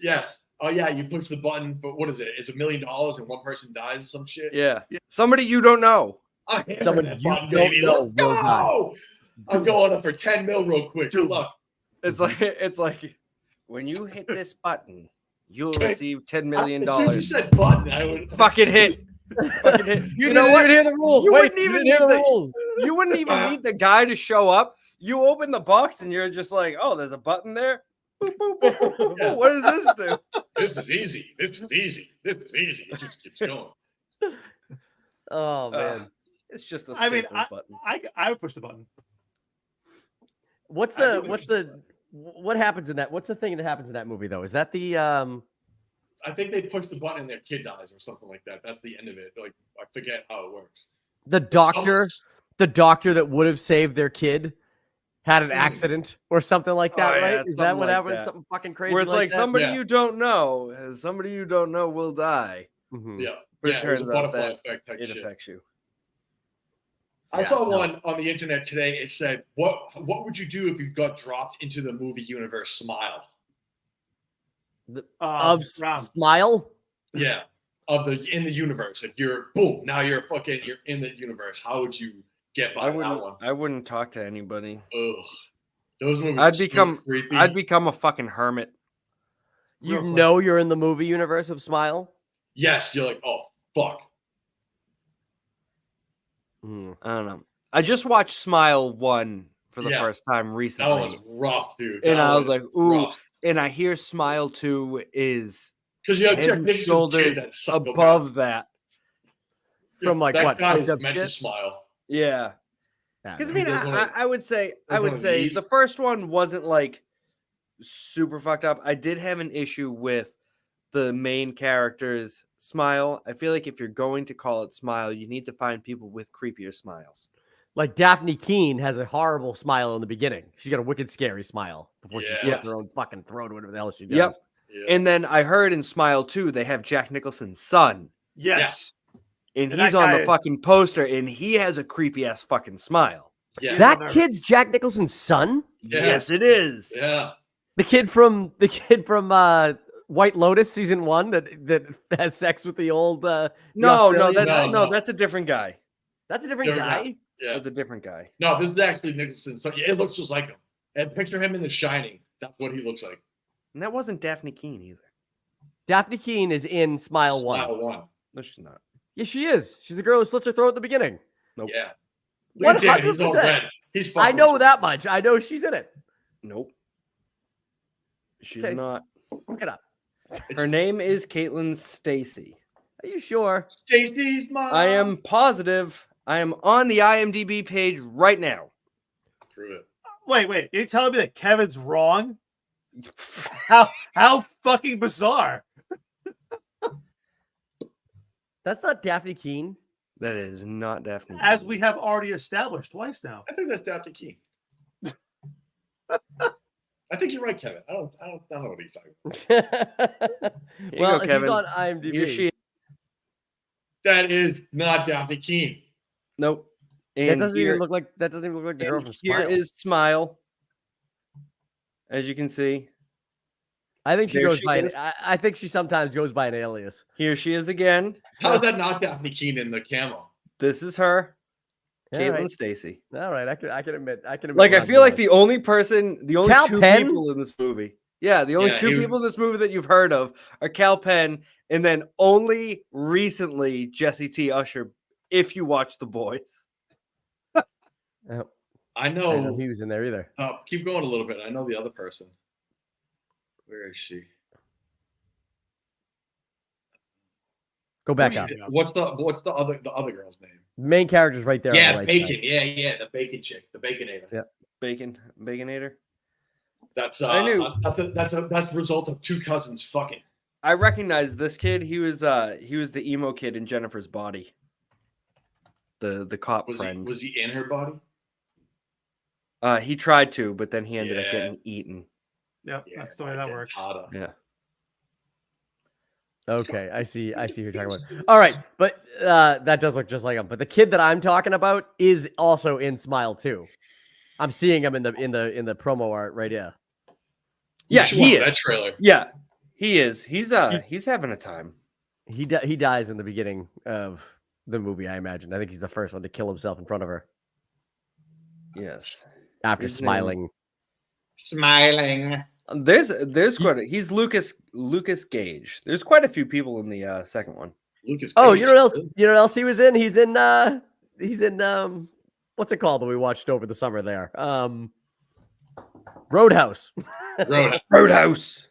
Yes. Oh yeah, you push the button, but what is it? It's $1 million and one person dies or some shit. Yeah. Somebody you don't know. I'm hammering Someone that you button, don't baby. know Let's will die. go! I'm going up for 10 mil real quick. Good luck. It's like when you hit this button, you'll Okay. receive $10 million. As soon as you said button, I would Fucking hit. Fucking hit. You know didn't what? even hear the rules. You Wait, wouldn't you even didn't hear the need the- rules. You wouldn't even need the guy to show up. You open the box and you're just like, oh, there's a button there. Boop, boop, boop, boop, boop, Yeah. boop. What does this do? This is easy. This is easy. This is easy. It just keeps going. Oh man. It's just a I mean, staples button. I would push the button. What happens in that? What's the thing that happens in that movie though? Is that the I think they push the button and their kid dies or something like that. That's the end of it. Like I forget how it works. the doctor that would have saved their kid had an accident or something like that, Oh, yeah, right? Is that something what like happened? that. Something fucking crazy. Where it's like that? somebody Yeah. you don't know, will die. Mhm. Yeah. But Yeah, it it was turns a out butterfly that effect type it shit. affects you. I Yeah, saw no. one on the internet today. It said, "What would you do if you got dropped into the movie universe Smile?" Of Ram. Smile. Yeah, in the universe. Like you're you're in the universe. How would you get by that one? I wouldn't talk to anybody. Ugh, those movies. I'd are so become- creepy. I'd become a fucking hermit. You Real quick. know you're in the movie universe of Smile. Yes, you're like, oh fuck. Mhm. I don't know. I just watched Smile 1 for the Yeah. first time That was recently. rough, dude. And That I was like, ooh. rough. And I hear Smile 2 is Because you have head Jack and Nicholson's kid shoulders that sucked him above out. that. From, like, that what, guy fucked is up meant to shit? smile. Yeah. Yeah, Because I no. mean, does wanna- I would say does wanna lead. the first one wasn't like super fucked up. I did have an issue with the main character's smile. I feel like if you're going to call it Smile, you need to find people with creepier smiles. Like Daphne Keene has a horrible smile in the beginning. She's got a wicked scary smile before she Yeah. slits her own fucking throat or whatever the hell she does. Yep. Yeah. And then I heard in Smile 2, they have Jack Nicholson's son. Yes. And And he's that on guy the is- fucking poster, and he has a creepy ass fucking smile. yeah. That nervous. kid's Jack Nicholson's son? Yeah. Yes, it is. Yeah. The kid from White Lotus season 1 that has sex with the old No, Australian- No. that's a different guy. That's a different Different guy. Yeah. That's a different guy. No, this is actually Nicholson. So yeah, it looks just like him. And picture him in The Shining. That's what he looks like. And that wasn't Daphne Keene either. Daphne Keene is in Smile 1. Smile 1. No, she's not. Yes, she is. She's the girl who slits her throat at the beginning. Nope. Yeah. Look at Dan, he's all 100%. red. He's I fucking know with- that much. I know she's in it. Nope. She's Okay. not. Look it up. Her name is Caitlin Stacy. Are you sure? Stacy's mom. I am positive. I am on the IMDb page right now. Prove it. Wait. You're telling me that Kevin's wrong? How fucking bizarre. That's not Daphne Keene. That is not Daphne. As Keene. we have already established twice now. I think that's Daphne Keene. I think you're right, Kevin. I don't know what he's talking about. Here you Well, go, he's Kevin. on IMDb. Here she. That is not Daphne Keene. Nope. That And doesn't here- even look like the girl and from here Smile. is Smile. As you can see, I think she there goes she by. is. I think she sometimes goes by an alias. here she is again. How is that not Daphne Keene in the camo? This is her, All Caitlin right. Stacy. All right, I can admit. Like when I I'm feel like wrong. the only Cal two Penn? people in this movie. Yeah, the only Yeah, two he was- people in this movie that you've heard of are Cal Penn and then only recently Jesse T. Usher. If you watch The Boys, I I didn't know. know he was in there either. Keep going a little bit. I know the other person. Where is she? Go back up. What's the other girl's name? Main character's right there. on Yeah, the right Bacon. side. Yeah, the Bacon chick, the Baconator. Yeah. Baconator. That's I knew. that's the result of two cousins fucking. I recognize this kid. He was the emo kid in Jennifer's Body. The cop friend. Was he in her body? He tried to, but then he ended up Yeah. getting eaten. Yep, Yeah, that's the way my that dad, works. Tata. Yeah. Okay, I see who you're talking about. All right, but that does look just like him. But the kid that I'm talking about is also in Smile too. I'm seeing him in the promo art right here. Yeah, Which he one? is. That trailer. Yeah, he is. He's having a time. He dies in the beginning of the movie. I imagine. I think he's the first one to kill himself in front of her Yes. after His name- smiling. Smiling. There's quite a, he's Lucas Gage. There's quite a few people in the second one. Lucas. Oh, Gage. you know what else? You know what else he was in? He's in what's it called that we watched over the summer there? Roadhouse. Roadhouse. Roadhouse.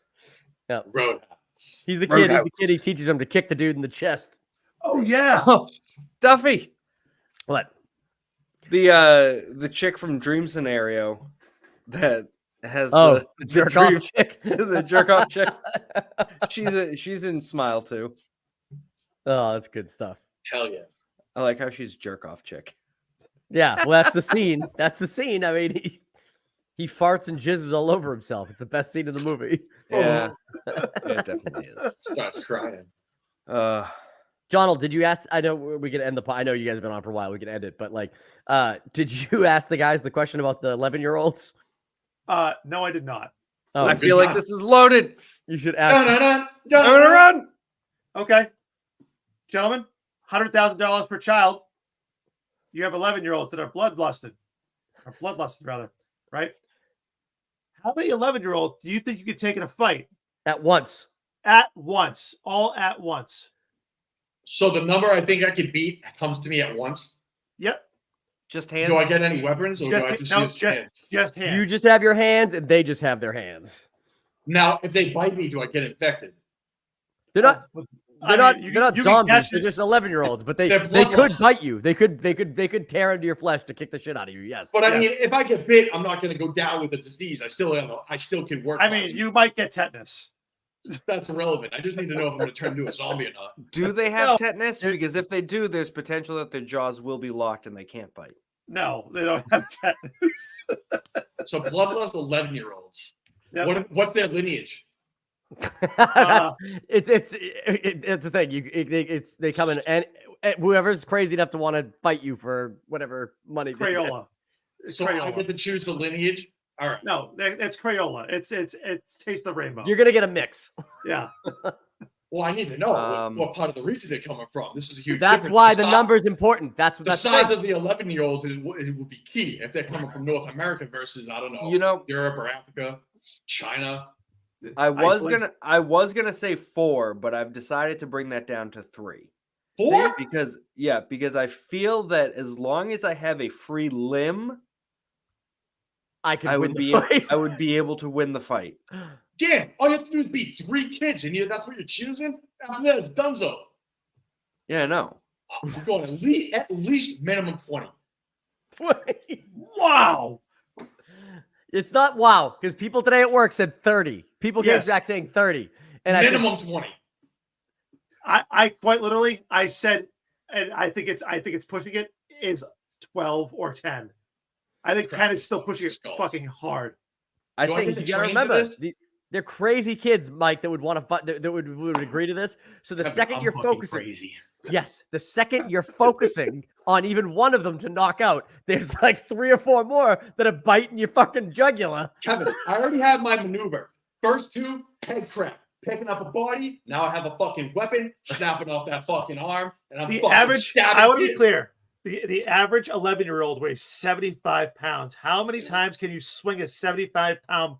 Roadhouse. He's the kid. He's Roadhouse. the kid. He teaches him to kick the dude in the chest. Oh yeah. Oh, Duffy. What? The chick from Dream Scenario that has Oh, the the jerk dream- off chick. the jerk off chick. She's in Smile too. Oh, that's good stuff. Hell yeah. I like how she's jerk off chick. Yeah, well, that's the scene. That's the scene. I mean, he farts and jizzes all over himself. It's the best scene in the movie. Yeah, it definitely is. Starts crying. Donald, did you ask? I know we can end the. I know you guys have been on for a while. We can end it, but like, did you ask the guys the question about the 11-year-olds? No, I did not. Oh, I good feel like job. this is loaded. you should ask. Dun-dun-dun, I'm gonna dun-dun-dun. run. Okay, gentlemen, $100,000 per child. You have 11-year-olds that are bloodlusted, rather, right? How many 11-year-olds do you think you could take in a fight At once. at once, all at once? So the number I think I could beat comes to me at once. Yep, Just hands. Do I get any weapons or do I just use hands? just hands. You just have your hands, and they just have their hands. Now, if they bite me, do I get infected? They're not. I They're mean, not. They're not you can zombies. catch They're it. just 11-year-olds. But they They're could bloodlust. bite you. They could tear into your flesh to kick the shit out of you. Yes. But I Yes. mean, if I get bit, I'm not going to go down with the disease. I still can work. I on mean, it. you might get tetanus. That's irrelevant. I just need to know if I'm going to turn into a zombie or not. Do they have No. tetanus? Because if they do, there's potential that their jaws will be locked and they can't bite. No, they don't have tetanus. So bloodlust 11-year-olds. Yep. What's their lineage? it's the thing. They come in and whoever's crazy enough to want to fight you for whatever money. they get. Crayola. It's So I Crayola. get to choose the lineage. All right. No, it's Crayola. It's Taste the Rainbow. You're gonna get a mix. Yeah. Well, I need to know Um, what part of the region they're coming from. This is a huge. That's difference. why The the si- number's important. That's The size of the 11-year-olds it would be key if they're coming from North America versus I don't know, You know, Europe or Africa, China. I was Iceland. gonna say 4, but I've decided to bring that down to 3. 4? Because I feel that as long as I have a free limb, I could I win would the be fight. I would be able to win the fight. Damn! All you have to do is beat 3 kids, and that's what you're choosing. After that, it's donezo. Yeah, no. I'm going at least minimum 20. Wow. It's not wow, because people today at work said 30. People came Yes. back saying 30. And I said, Minimum 20. I quite literally I said, and I think it's pushing it is 12 or 10. I think 10 is still pushing it fucking hard. I Do I think get you to gotta train for remember, this? they're crazy kids, Mike, that would want to that would agree to this. So the Kevin, second I'm you're fucking focusing, crazy. yes, the second you're focusing on even one of them to knock out, there's like 3 or 4 more that are biting your fucking jugular. Kevin, I already have my maneuver. First 2, head crack. Picking up a body. Now I have a fucking weapon, snapping off that fucking arm, and I'm The fucking average, stabbing I want to be kids. clear. The average 11-year-old weighs 75 pounds. How many times can you swing a 75-pound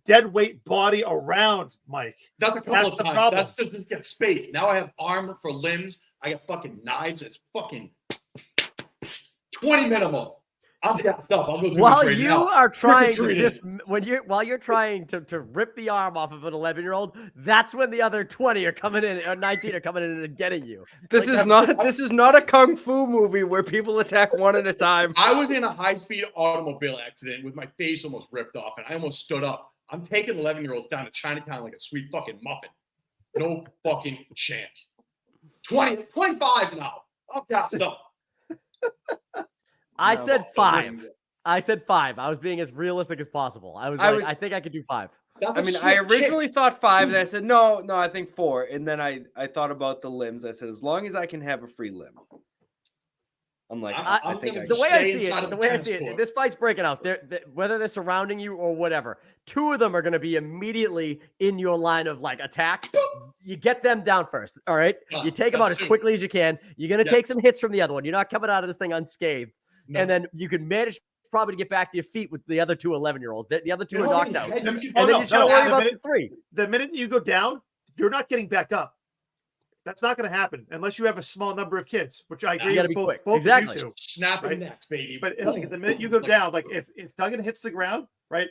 dead weight body around, Mike? That's a couple That's of the times. problem. That's just to get space. Now I have armor for limbs. I got fucking knives. It's fucking 20 minimum. I'm gassed up. I'll go do While this right you now. are trying to Trick-or-treating. while you're trying to rip the arm off of an 11-year-old, that's when the other 20 are coming in or 19 are coming in and getting you. this Like, this is not a kung fu movie where people attack one at a time. I was in a high-speed automobile accident with my face almost ripped off, and I almost stood up. I'm taking 11-year-olds down to Chinatown like a sweet fucking muffin. No fucking chance. 25 now. I'm gassed up. I No, said but- 5. I said 5. I was being as realistic as possible. I think I could do 5. That's I a mean, I swift kick. originally thought 5, then I said no, I think 4, and then I thought about the limbs. I said as long as I can have a free limb. I'm like, I'm I think gonna I The can. way I stay see inside it, of the the way I tennis see it, court. this fight's breaking out. Whether they're surrounding you or whatever, 2 of them are going to be immediately in your line of like attack. You get them down first, all right? You take them out as that's 2. quickly as you can. You're going to Yeah. take some hits from the other one. You're not coming out of this thing unscathed. No. And then you can manage probably to get back to your feet with the other 2 11-year-olds. The other 2 You are know how knocked many out. heads And you Oh, can- then no, you just got to no, worry the about minute- the 3. The minute you go down, you're not getting back up. That's not going to happen unless you have a small number of kids, which I agree gotta with be quick. both Exactly. of you two. Snapping Right. necks, baby. But like, the minute you go down, like if Duggan hits the ground, right,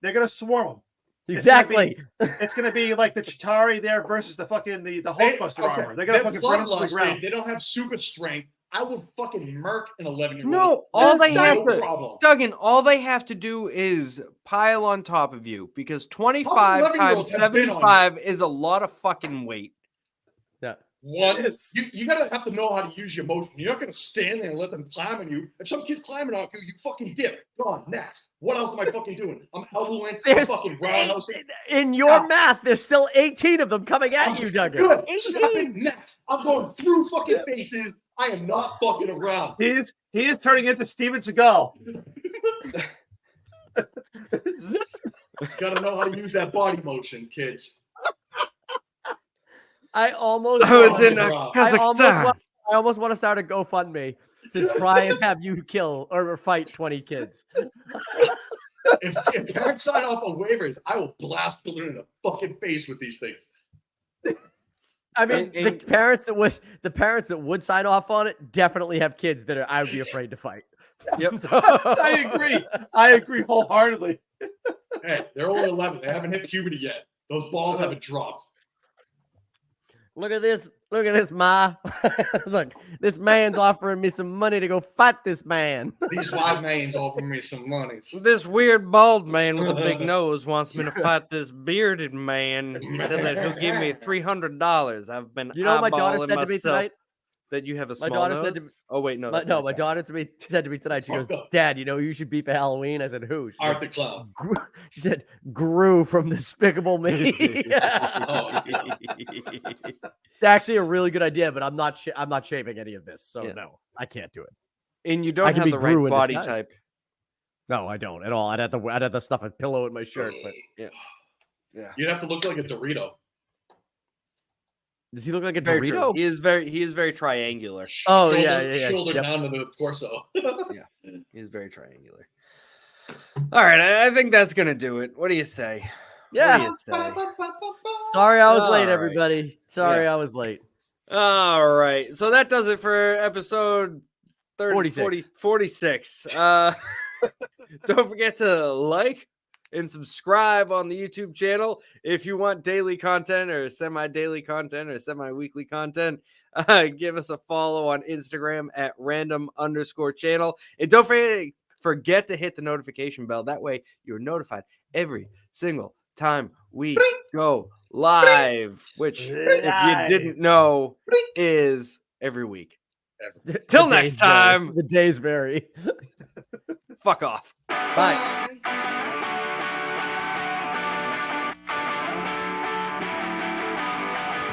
they're going to swarm him. Exactly. It's going to be like the Chitauri there versus the fucking the Hulkbuster armor. They're going to fucking run into the bloodlusted. ground. They don't have super strength. I will fucking murk an 11-year-old. No, all they no have to, problem. Duggan, all they have to do is pile on top of you because 25 times 11-year-olds have been on you. 75 is a lot of fucking weight. Yeah. One, It's- you gotta have to know how to use your motion. You're not gonna stand there and let them climb on you. If some kid's climbing off you, you fucking dip. Go on, next. What else am I fucking doing? I'm elbow length. I'm There's fucking roundhouse. in your math, there's still 18 of them coming at you, Duggan. Good. 18. Snapping next. I'm going through fucking faces. I am not fucking around. He is turning into Steven Seagal. Gotta know how to use that body motion, kids. I almost I was want- in Kazakhstan. I almost want to start a GoFundMe to try and have you kill or fight 20 kids. If parents sign off on waivers, I will blast children in the fucking face with these things. I mean, And- the parents that would sign off on it definitely have kids that I would be afraid to fight. Yep. So- I agree wholeheartedly. Hey, they're only 11. They haven't hit puberty yet. Those balls haven't dropped. Look at this, Ma. Look, this man's offering me some money to go fight this man. These white mans offering me some money. This weird bald man with a big nose wants me to fight this bearded man. He said that he'll give me $300. I've been You know what my daughter eyeballing said to me myself tonight? that you have a My small daughter nose? said to me, Oh wait, no, that's no, not my fact. daughter said to me tonight. She goes, Fucked up. "Dad, you know who you should beat for Halloween?" I said, "Who?" She said, Art the Clown. She said, "Gru from Despicable Me." Oh, It's actually a really good idea, but I'm not shaving any of this, so Yeah. no, I can't do it. And you I don't can have be the Gru right in body disguise. type. No, I don't at all. I'd have to stuff a pillow in my shirt. But Yeah. You'd have to look like a Dorito. does he look like a Very true. Dorito? He is very triangular. Oh, Shoulder- yeah. Shoulder Yep. down to the torso. He is very triangular. All right, I think that's gonna do it. What do you say? Yeah. What do you say? Sorry, I was All late, right. everybody. Sorry, Yeah. I was late. All right. So that does it for episode 30, 46. 46. Don't forget to like, and subscribe on the YouTube channel. If you want daily content or semi-daily content or semi-weekly content, give us a follow on Instagram at random_channel. And don't forget to hit the notification bell. That way you're notified every single time we go live, which if you didn't know is every week. Till The next days vary. time. The days vary. Fuck off. Bye.